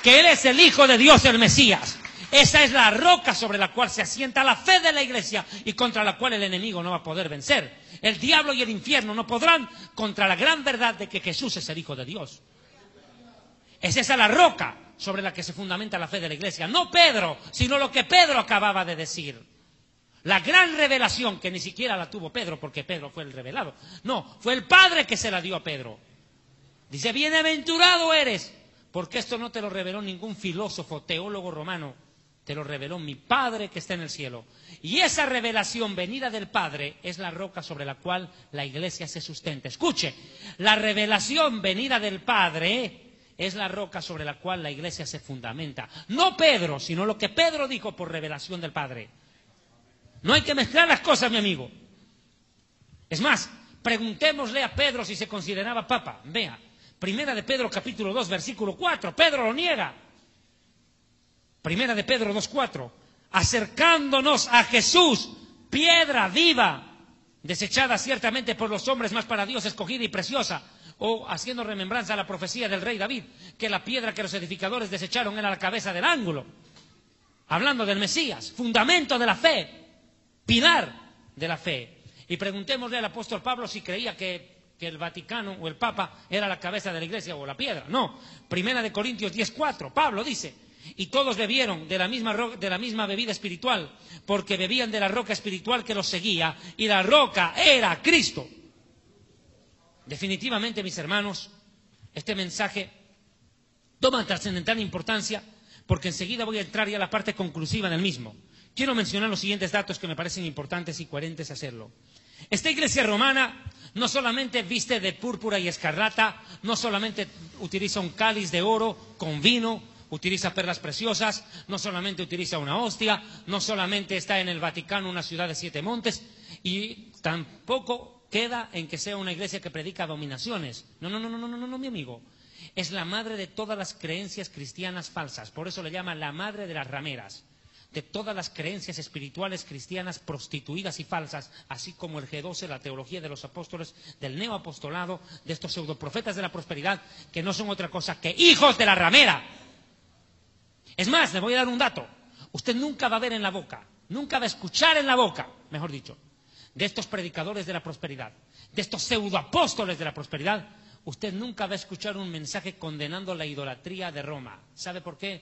[SPEAKER 1] Que Él es el Hijo de Dios, el Mesías. Esa es la roca sobre la cual se asienta la fe de la iglesia y contra la cual el enemigo no va a poder vencer. El diablo y el infierno no podrán contra la gran verdad de que Jesús es el Hijo de Dios. Es esa la roca sobre la que se fundamenta la fe de la iglesia. No Pedro, sino lo que Pedro acababa de decir. La gran revelación que ni siquiera la tuvo Pedro, porque Pedro fue el revelado. No, fue el Padre que se la dio a Pedro. Dice, bienaventurado eres, porque esto no te lo reveló ningún filósofo, teólogo romano. Te lo reveló mi Padre que está en el cielo. Y esa revelación venida del Padre es la roca sobre la cual la iglesia se sustenta. Escuche, la revelación venida del Padre es la roca sobre la cual la iglesia se fundamenta. No Pedro, sino lo que Pedro dijo por revelación del Padre. No hay que mezclar las cosas, mi amigo. Es más, preguntémosle a Pedro si se consideraba papa. Vea, Primera de Pedro capítulo 2, versículo 4. Pedro lo niega. Primera de Pedro 2:4, acercándonos a Jesús, piedra viva, desechada ciertamente por los hombres, mas para Dios escogida y preciosa, o haciendo remembranza a la profecía del rey David, que la piedra que los edificadores desecharon era la cabeza del ángulo, hablando del Mesías, fundamento de la fe, pilar de la fe. Y preguntémosle al apóstol Pablo si creía que el Vaticano o el Papa era la cabeza de la iglesia o la piedra. No, Primera de Corintios 10:4, Pablo dice, y todos bebieron de la misma bebida espiritual, porque bebían de la roca espiritual que los seguía, y la roca era Cristo. Definitivamente, mis hermanos, este mensaje toma trascendental importancia, porque enseguida voy a entrar ya a la parte conclusiva del mismo. Quiero mencionar los siguientes datos que me parecen importantes y coherentes hacerlo. Esta iglesia romana no solamente viste de púrpura y escarlata, no solamente utiliza un cáliz de oro con vino, utiliza perlas preciosas, no solamente utiliza una hostia, no solamente está en el Vaticano, una ciudad de 7 montes, y tampoco queda en que sea una iglesia que predica dominaciones. No, mi amigo. Es la madre de todas las creencias cristianas falsas. Por eso le llama la madre de las rameras. De todas las creencias espirituales cristianas prostituidas y falsas, así como el G12, la teología de los apóstoles, del neoapostolado, de estos pseudoprofetas de la prosperidad, que no son otra cosa que hijos de la ramera. Es más, le voy a dar un dato. Usted nunca va a ver en la boca, nunca va a escuchar en la boca, mejor dicho, de estos predicadores de la prosperidad, de estos pseudoapóstoles de la prosperidad, usted nunca va a escuchar un mensaje condenando la idolatría de Roma. ¿Sabe por qué?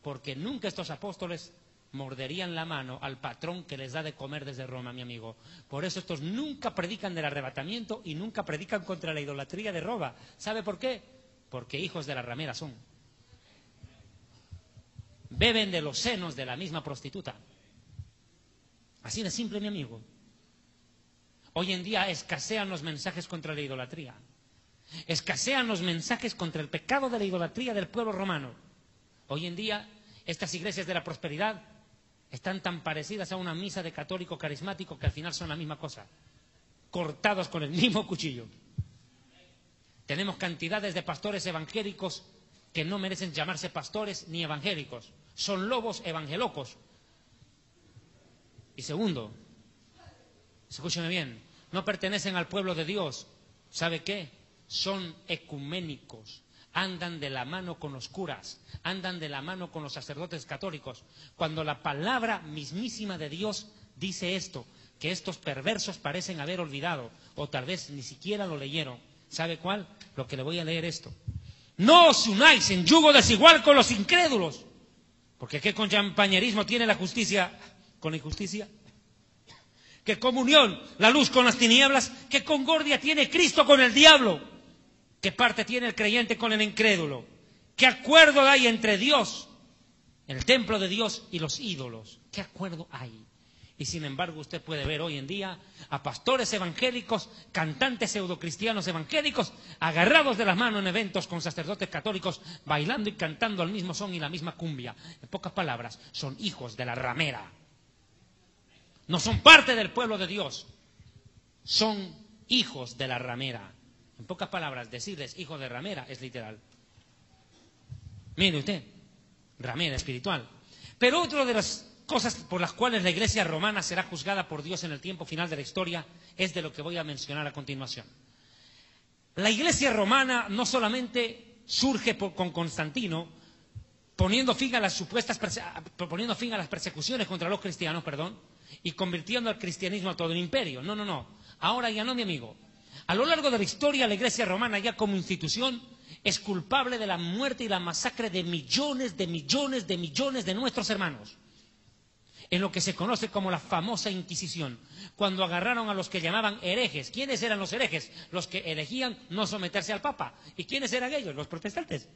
[SPEAKER 1] Porque nunca estos apóstoles morderían la mano al patrón que les da de comer desde Roma, mi amigo. Por eso estos nunca predican del arrebatamiento y nunca predican contra la idolatría de Roma. ¿Sabe por qué? Porque hijos de la ramera son. Beben de los senos de la misma prostituta. Así de simple, mi amigo. Hoy en día escasean los mensajes contra la idolatría. Escasean los mensajes contra el pecado de la idolatría del pueblo romano. Hoy en día, estas iglesias de la prosperidad están tan parecidas a una misa de católico carismático que al final son la misma cosa. Cortados con el mismo cuchillo. Tenemos cantidades de pastores evangélicos que no merecen llamarse pastores ni evangélicos. Son lobos evangelocos. Y segundo, escúcheme bien, no pertenecen al pueblo de Dios. ¿Sabe qué? Son ecuménicos. Andan de la mano con los curas, andan de la mano con los sacerdotes católicos. Cuando la palabra mismísima de Dios dice esto, que estos perversos parecen haber olvidado, o tal vez ni siquiera lo leyeron. ¿Sabe cuál? Lo que le voy a leer esto. No os unáis en yugo desigual con los incrédulos. Porque ¿qué compañerismo tiene la justicia con la injusticia? ¿Qué comunión la luz con las tinieblas? ¿Qué concordia tiene Cristo con el diablo? ¿Qué parte tiene el creyente con el incrédulo? ¿Qué acuerdo hay entre Dios, el templo de Dios, y los ídolos? ¿Qué acuerdo hay? Y sin embargo usted puede ver hoy en día a pastores evangélicos, cantantes pseudocristianos evangélicos, agarrados de las manos en eventos con sacerdotes católicos, bailando y cantando al mismo son y la misma cumbia. En pocas palabras, son hijos de la ramera. No son parte del pueblo de Dios, son hijos de la ramera. En pocas palabras, decirles hijos de ramera es literal. Mire usted, ramera espiritual. Pero otra de las cosas por las cuales la iglesia romana será juzgada por Dios en el tiempo final de la historia es de lo que voy a mencionar a continuación. La iglesia romana no solamente surge con Constantino, poniendo fin a las persecuciones contra los cristianos, y convirtiendo al cristianismo a todo el imperio. No. Ahora ya no, mi amigo. A lo largo de la historia, la iglesia romana ya como institución es culpable de la muerte y la masacre de millones de nuestros hermanos. En lo que se conoce como la famosa Inquisición, cuando agarraron a los que llamaban herejes. ¿Quiénes eran los herejes? Los que elegían no someterse al Papa. ¿Y quiénes eran ellos? Los protestantes.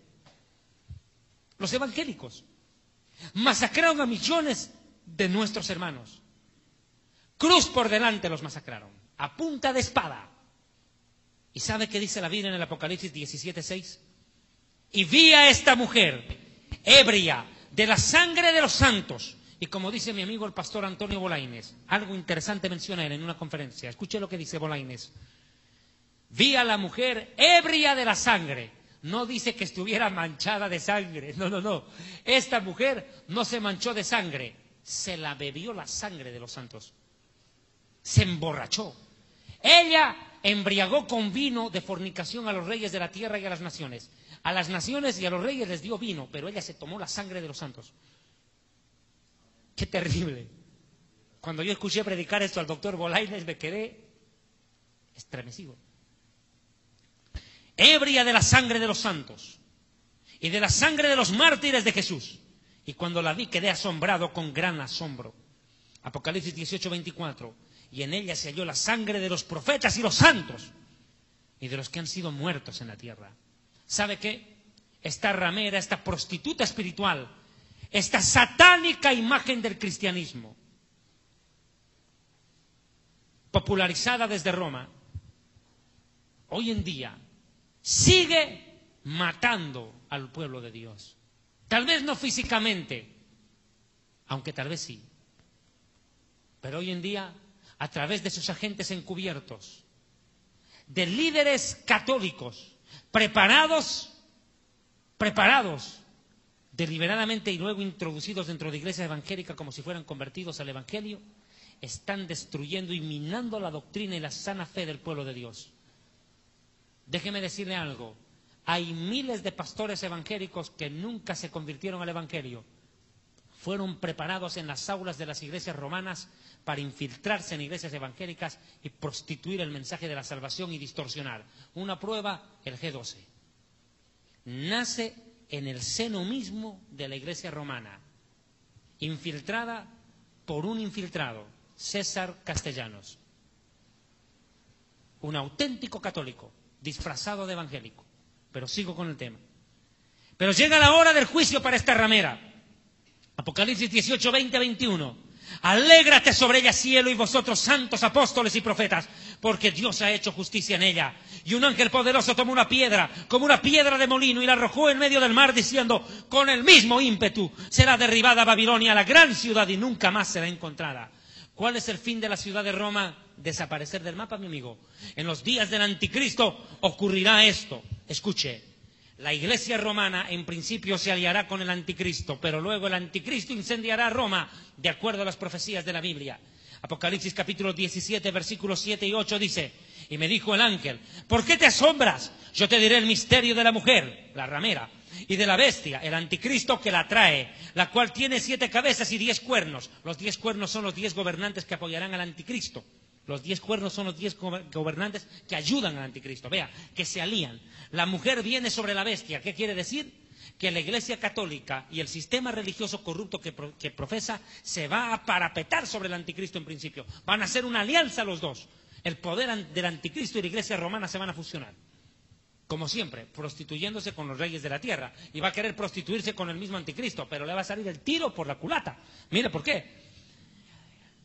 [SPEAKER 1] Los evangélicos. Masacraron a millones de nuestros hermanos. Cruz por delante los masacraron, a punta de espada. ¿Y sabe qué dice la Biblia en el Apocalipsis 17:6? Y vi a esta mujer, ebria de la sangre de los santos. Y como dice mi amigo el pastor Antonio Bolaines, algo interesante menciona él en una conferencia. Escuche lo que dice Bolaines. Vi a la mujer ebria de la sangre. No dice que estuviera manchada de sangre. No. Esta mujer no se manchó de sangre. Se la bebió la sangre de los santos. Se emborrachó. Ella embriagó con vino de fornicación a los reyes de la tierra y a las naciones. A las naciones y a los reyes les dio vino, pero ella se tomó la sangre de los santos. ¡Qué terrible! Cuando yo escuché predicar esto al doctor Bolaines me quedé estremecido. Ebria de la sangre de los santos y de la sangre de los mártires de Jesús. Y cuando la vi quedé asombrado con gran asombro. Apocalipsis 18:24. Y en ella se halló la sangre de los profetas y los santos y de los que han sido muertos en la tierra. ¿Sabe qué? Esta ramera, esta prostituta espiritual, esta satánica imagen del cristianismo, popularizada desde Roma, hoy en día sigue matando al pueblo de Dios. Tal vez no físicamente, aunque tal vez sí. Pero hoy en día, a través de sus agentes encubiertos, de líderes católicos, preparados deliberadamente y luego introducidos dentro de iglesias evangélicas como si fueran convertidos al Evangelio, están destruyendo y minando la doctrina y la sana fe del pueblo de Dios. Déjeme decirle algo, hay miles de pastores evangélicos que nunca se convirtieron al Evangelio. Fueron preparados en las aulas de las iglesias romanas para infiltrarse en iglesias evangélicas y prostituir el mensaje de la salvación y distorsionar. Una prueba, el G12. Nace en el seno mismo de la iglesia romana, infiltrada por un infiltrado, César Castellanos. Un auténtico católico, disfrazado de evangélico. Pero sigo con el tema. Pero llega la hora del juicio para esta ramera. Apocalipsis 18, 20, 21. Alégrate sobre ella, cielo, y vosotros, santos apóstoles y profetas, porque Dios ha hecho justicia en ella. Y un ángel poderoso tomó una piedra, como una piedra de molino, y la arrojó en medio del mar, diciendo, con el mismo ímpetu será derribada Babilonia, la gran ciudad, y nunca más será encontrada. ¿Cuál es el fin de la ciudad de Roma? Desaparecer del mapa, mi amigo. En los días del anticristo ocurrirá esto. Escuche. La iglesia romana en principio se aliará con el anticristo, pero luego el anticristo incendiará Roma, de acuerdo a las profecías de la Biblia. Apocalipsis capítulo 17, versículos 7 y 8 dice, y me dijo el ángel, ¿por qué te asombras? Yo te diré el misterio de la mujer, la ramera, y de la bestia, el anticristo que la trae, la cual tiene 7 cabezas y 10 cuernos. Los 10 cuernos son los 10 gobernantes que apoyarán al anticristo. Los 10 cuernos son los 10 gobernantes que ayudan al anticristo. Vea, que se alían. La mujer viene sobre la bestia. ¿Qué quiere decir? Que la iglesia católica y el sistema religioso corrupto que profesa se va a parapetar sobre el anticristo en principio. Van a hacer una alianza los dos. El poder del anticristo y la iglesia romana se van a fusionar. Como siempre, prostituyéndose con los reyes de la tierra. Y va a querer prostituirse con el mismo anticristo, pero le va a salir el tiro por la culata. Mire por qué.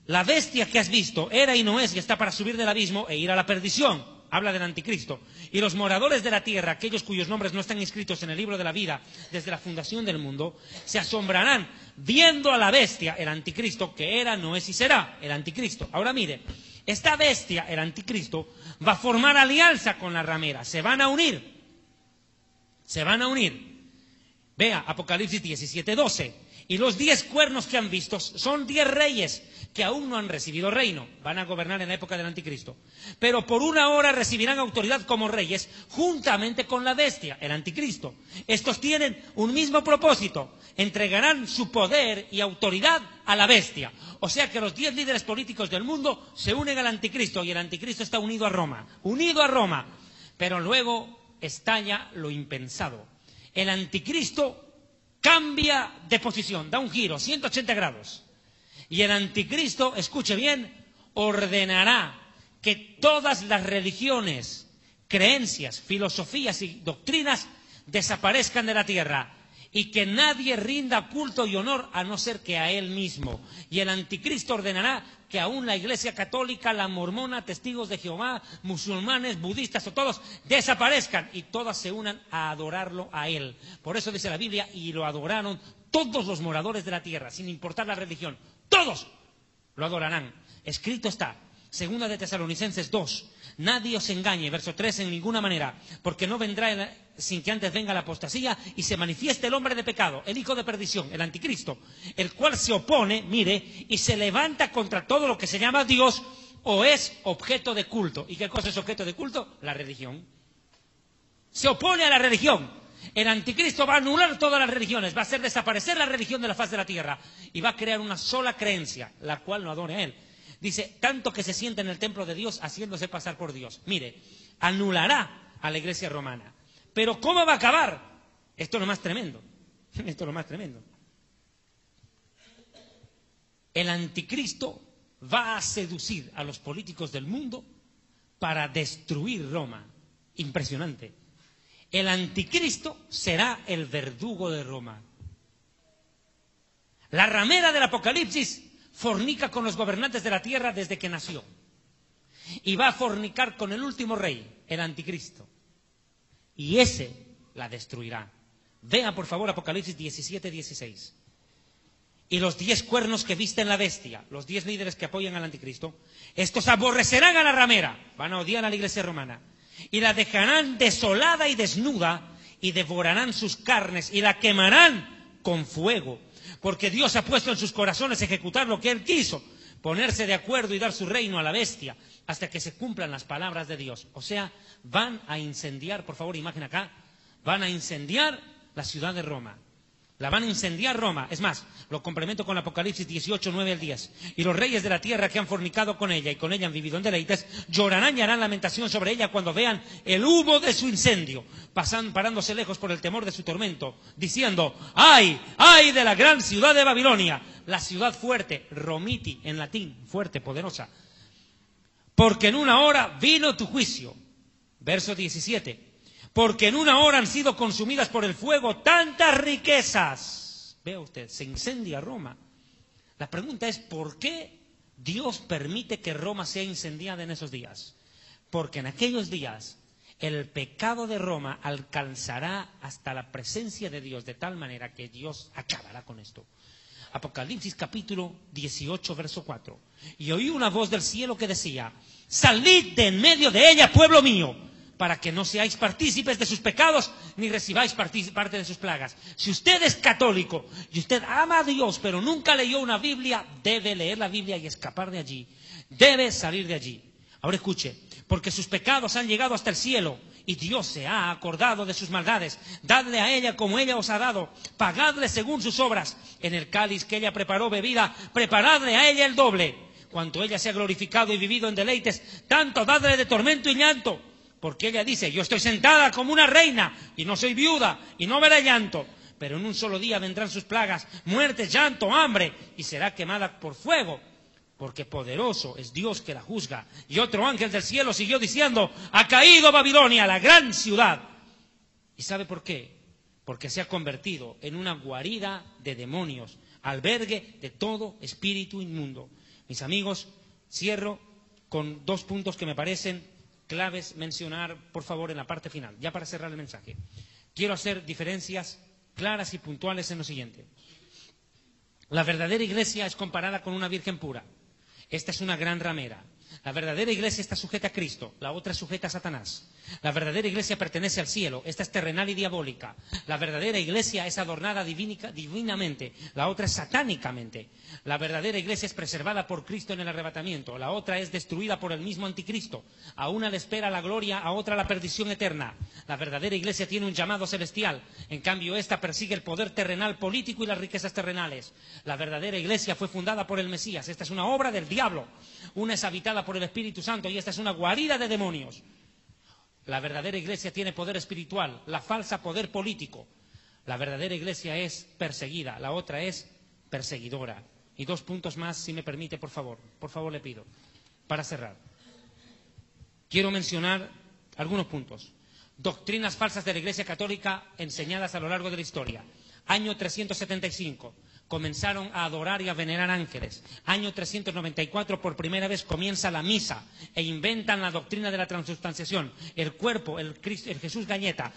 [SPEAKER 1] La bestia que has visto era y no es y está para subir del abismo e ir a la perdición. Habla del anticristo. Y los moradores de la tierra, aquellos cuyos nombres no están inscritos en el libro de la vida desde la fundación del mundo, se asombrarán viendo a la bestia, el anticristo, que era, no es y será, el anticristo. Ahora mire, Esta bestia, el anticristo, va a formar alianza con la ramera. Se van a unir. Se van a unir. Vea, Apocalipsis 17:12. Y los 10 cuernos que han visto son 10 reyes que aún no han recibido reino. Van a gobernar en la época del anticristo. Pero por una hora recibirán autoridad como reyes juntamente con la bestia, el anticristo. Estos tienen un mismo propósito. Entregarán su poder y autoridad a la bestia. O sea que los 10 líderes políticos del mundo se unen al anticristo y el anticristo está unido a Roma. Unido a Roma. Pero luego estalla lo impensado. El anticristo cambia de posición, da un giro, 180 grados. Y el anticristo, escuche bien, ordenará que todas las religiones, creencias, filosofías y doctrinas desaparezcan de la tierra. Y que nadie rinda culto y honor a no ser que a él mismo. Y el anticristo ordenará que aún la Iglesia Católica, la Mormona, Testigos de Jehová, musulmanes, budistas o todos desaparezcan y todas se unan a adorarlo a él. Por eso dice la Biblia, y lo adoraron todos los moradores de la tierra, sin importar la religión. Todos lo adorarán. Escrito está, 2 de Tesalonicenses 2. Nadie os engañe, verso 3, en ninguna manera, porque no vendrá sin que antes venga la apostasía y se manifieste el hombre de pecado, el hijo de perdición, el anticristo, el cual se opone, mire, y se levanta contra todo lo que se llama Dios o es objeto de culto. ¿Y qué cosa es objeto de culto? La religión. Se opone a la religión. El anticristo va a anular todas las religiones, va a hacer desaparecer la religión de la faz de la tierra y va a crear una sola creencia, la cual no adore a él. Dice, tanto que se sienta en el templo de Dios haciéndose pasar por Dios. Mire, anulará a la iglesia romana. Pero ¿cómo va a acabar? Esto es lo más tremendo. Esto es lo más tremendo. El anticristo va a seducir a los políticos del mundo para destruir Roma. Impresionante. El anticristo será el verdugo de Roma. La ramera del Apocalipsis fornica con los gobernantes de la tierra desde que nació. Y va a fornicar con el último rey, el anticristo. Y ese la destruirá. Vea por favor Apocalipsis 17:16. Y los 10 cuernos que visten la bestia, los 10 líderes que apoyan al anticristo, estos aborrecerán a la ramera, van a odiar a la iglesia romana, y la dejarán desolada y desnuda, y devorarán sus carnes, y la quemarán con fuego. Porque Dios ha puesto en sus corazones ejecutar lo que Él quiso, ponerse de acuerdo y dar su reino a la bestia, hasta que se cumplan las palabras de Dios. O sea, van a incendiar, por favor, imagen acá, van a incendiar la ciudad de Roma. La van a incendiar Roma. Es más, lo complemento con Apocalipsis 18:9-10. Y los reyes de la tierra que han fornicado con ella y con ella han vivido en deleites, llorarán y harán lamentación sobre ella cuando vean el humo de su incendio, parándose lejos por el temor de su tormento, diciendo, ¡ay, ay de la gran ciudad de Babilonia! La ciudad fuerte, Romiti en latín, fuerte, poderosa. Porque en una hora vino tu juicio. Verso 17. Porque en una hora han sido consumidas por el fuego tantas riquezas. Vea usted, se incendia Roma. La pregunta es, ¿por qué Dios permite que Roma sea incendiada en esos días? Porque en aquellos días el pecado de Roma alcanzará hasta la presencia de Dios de tal manera que Dios acabará con esto. Apocalipsis capítulo 18, verso 4. Y oí una voz del cielo que decía, salid de en medio de ella, pueblo mío, para que no seáis partícipes de sus pecados, ni recibáis parte de sus plagas. Si usted es católico y usted ama a Dios, pero nunca leyó una Biblia, debe leer la Biblia y escapar de allí. Debe salir de allí. Ahora escuche, porque sus pecados han llegado hasta el cielo, y Dios se ha acordado de sus maldades. Dadle a ella como ella os ha dado, pagadle según sus obras. En el cáliz que ella preparó bebida, preparadle a ella el doble. Cuanto ella se ha glorificado y vivido en deleites, tanto dadle de tormento y llanto. Porque ella dice, yo estoy sentada como una reina, y no soy viuda, y no veré llanto. Pero en un solo día vendrán sus plagas, muerte, llanto, hambre, y será quemada por fuego. Porque poderoso es Dios que la juzga. Y otro ángel del cielo siguió diciendo, ha caído Babilonia, la gran ciudad. ¿Y sabe por qué? Porque se ha convertido en una guarida de demonios, albergue de todo espíritu inmundo. Mis amigos, cierro con 2 puntos que me parecen claves mencionar, por favor, en la parte final, ya para cerrar el mensaje. Quiero hacer diferencias claras y puntuales en lo siguiente. La verdadera iglesia es comparada con una virgen pura. Esta es una gran ramera. La verdadera iglesia está sujeta a Cristo, la otra es sujeta a Satanás. La verdadera iglesia pertenece al cielo, esta es terrenal y diabólica. La verdadera iglesia es adornada divinamente, la otra es satánicamente. La verdadera iglesia es preservada por Cristo en el arrebatamiento, la otra es destruida por el mismo anticristo. A una le espera la gloria, a otra la perdición eterna. La verdadera iglesia tiene un llamado celestial, en cambio esta persigue el poder terrenal político y las riquezas terrenales. La verdadera iglesia fue fundada por el Mesías, esta es una obra del diablo. Una es habitada por el Espíritu Santo y esta es una guarida de demonios. La verdadera iglesia tiene poder espiritual, la falsa poder político. La verdadera iglesia es perseguida, la otra es perseguidora. Y 2 puntos más, si me permite, por favor le pido, para cerrar. Quiero mencionar algunos puntos. Doctrinas falsas de la Iglesia Católica enseñadas a lo largo de la historia. Año 375. Comenzaron a adorar y a venerar ángeles. Año 394, por primera vez comienza la misa e inventan la doctrina de la transubstanciación. El cuerpo, el Jesús galleta,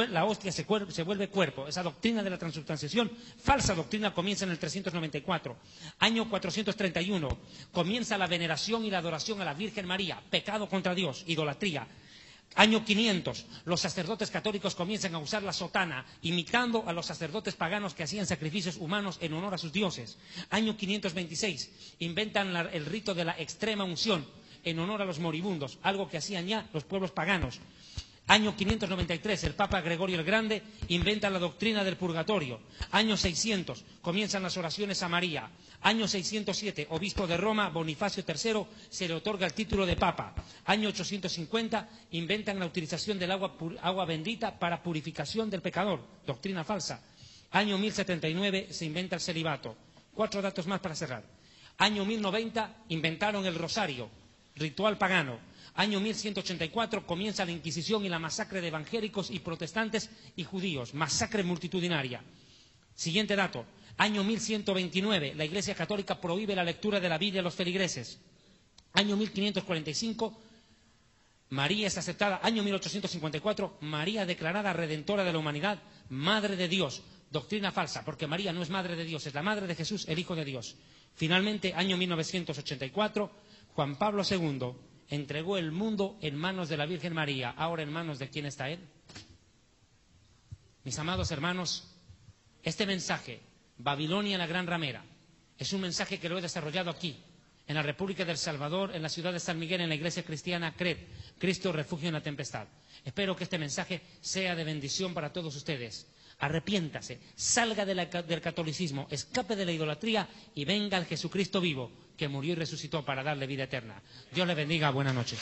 [SPEAKER 1] la hostia se vuelve cuerpo. Esa doctrina de la transubstanciación, falsa doctrina, comienza en el 394. Año 431, comienza la veneración y la adoración a la Virgen María. Pecado contra Dios, idolatría. Año 500, los sacerdotes católicos comienzan a usar la sotana, imitando a los sacerdotes paganos que hacían sacrificios humanos en honor a sus dioses. Año 526, inventan el rito de la extrema unción en honor a los moribundos, algo que hacían ya los pueblos paganos. Año 593, el Papa Gregorio el Grande inventa la doctrina del purgatorio. Año 600, comienzan las oraciones a María. Año 607, obispo de Roma, Bonifacio III, se le otorga el título de Papa. Año 850, inventan la utilización del agua bendita para purificación del pecador, doctrina falsa. Año 1079, se inventa el celibato. 4 datos más para cerrar. Año 1090, inventaron el rosario, ritual pagano. Año 1184 comienza la Inquisición y la masacre de evangélicos y protestantes y judíos, masacre multitudinaria. Siguiente dato, año 1129, la Iglesia Católica prohíbe la lectura de la Biblia a los feligreses. Año 1545, María es aceptada. Año 1854, María declarada redentora de la humanidad, Madre de Dios. Doctrina falsa, porque María no es Madre de Dios, es la Madre de Jesús, el Hijo de Dios. Finalmente, año 1984, Juan Pablo II entregó el mundo en manos de la Virgen María. Ahora, ¿en manos de quién está él? Mis amados hermanos, este mensaje, Babilonia la gran ramera, es un mensaje que lo he desarrollado aquí, en la República del Salvador, en la ciudad de San Miguel, en la iglesia cristiana CRED, Cristo refugio en la tempestad. Espero que este mensaje sea de bendición para todos ustedes. Arrepiéntase, salga del catolicismo, escape de la idolatría y venga al Jesucristo vivo, que murió y resucitó para darle vida eterna. Dios le bendiga, buenas noches.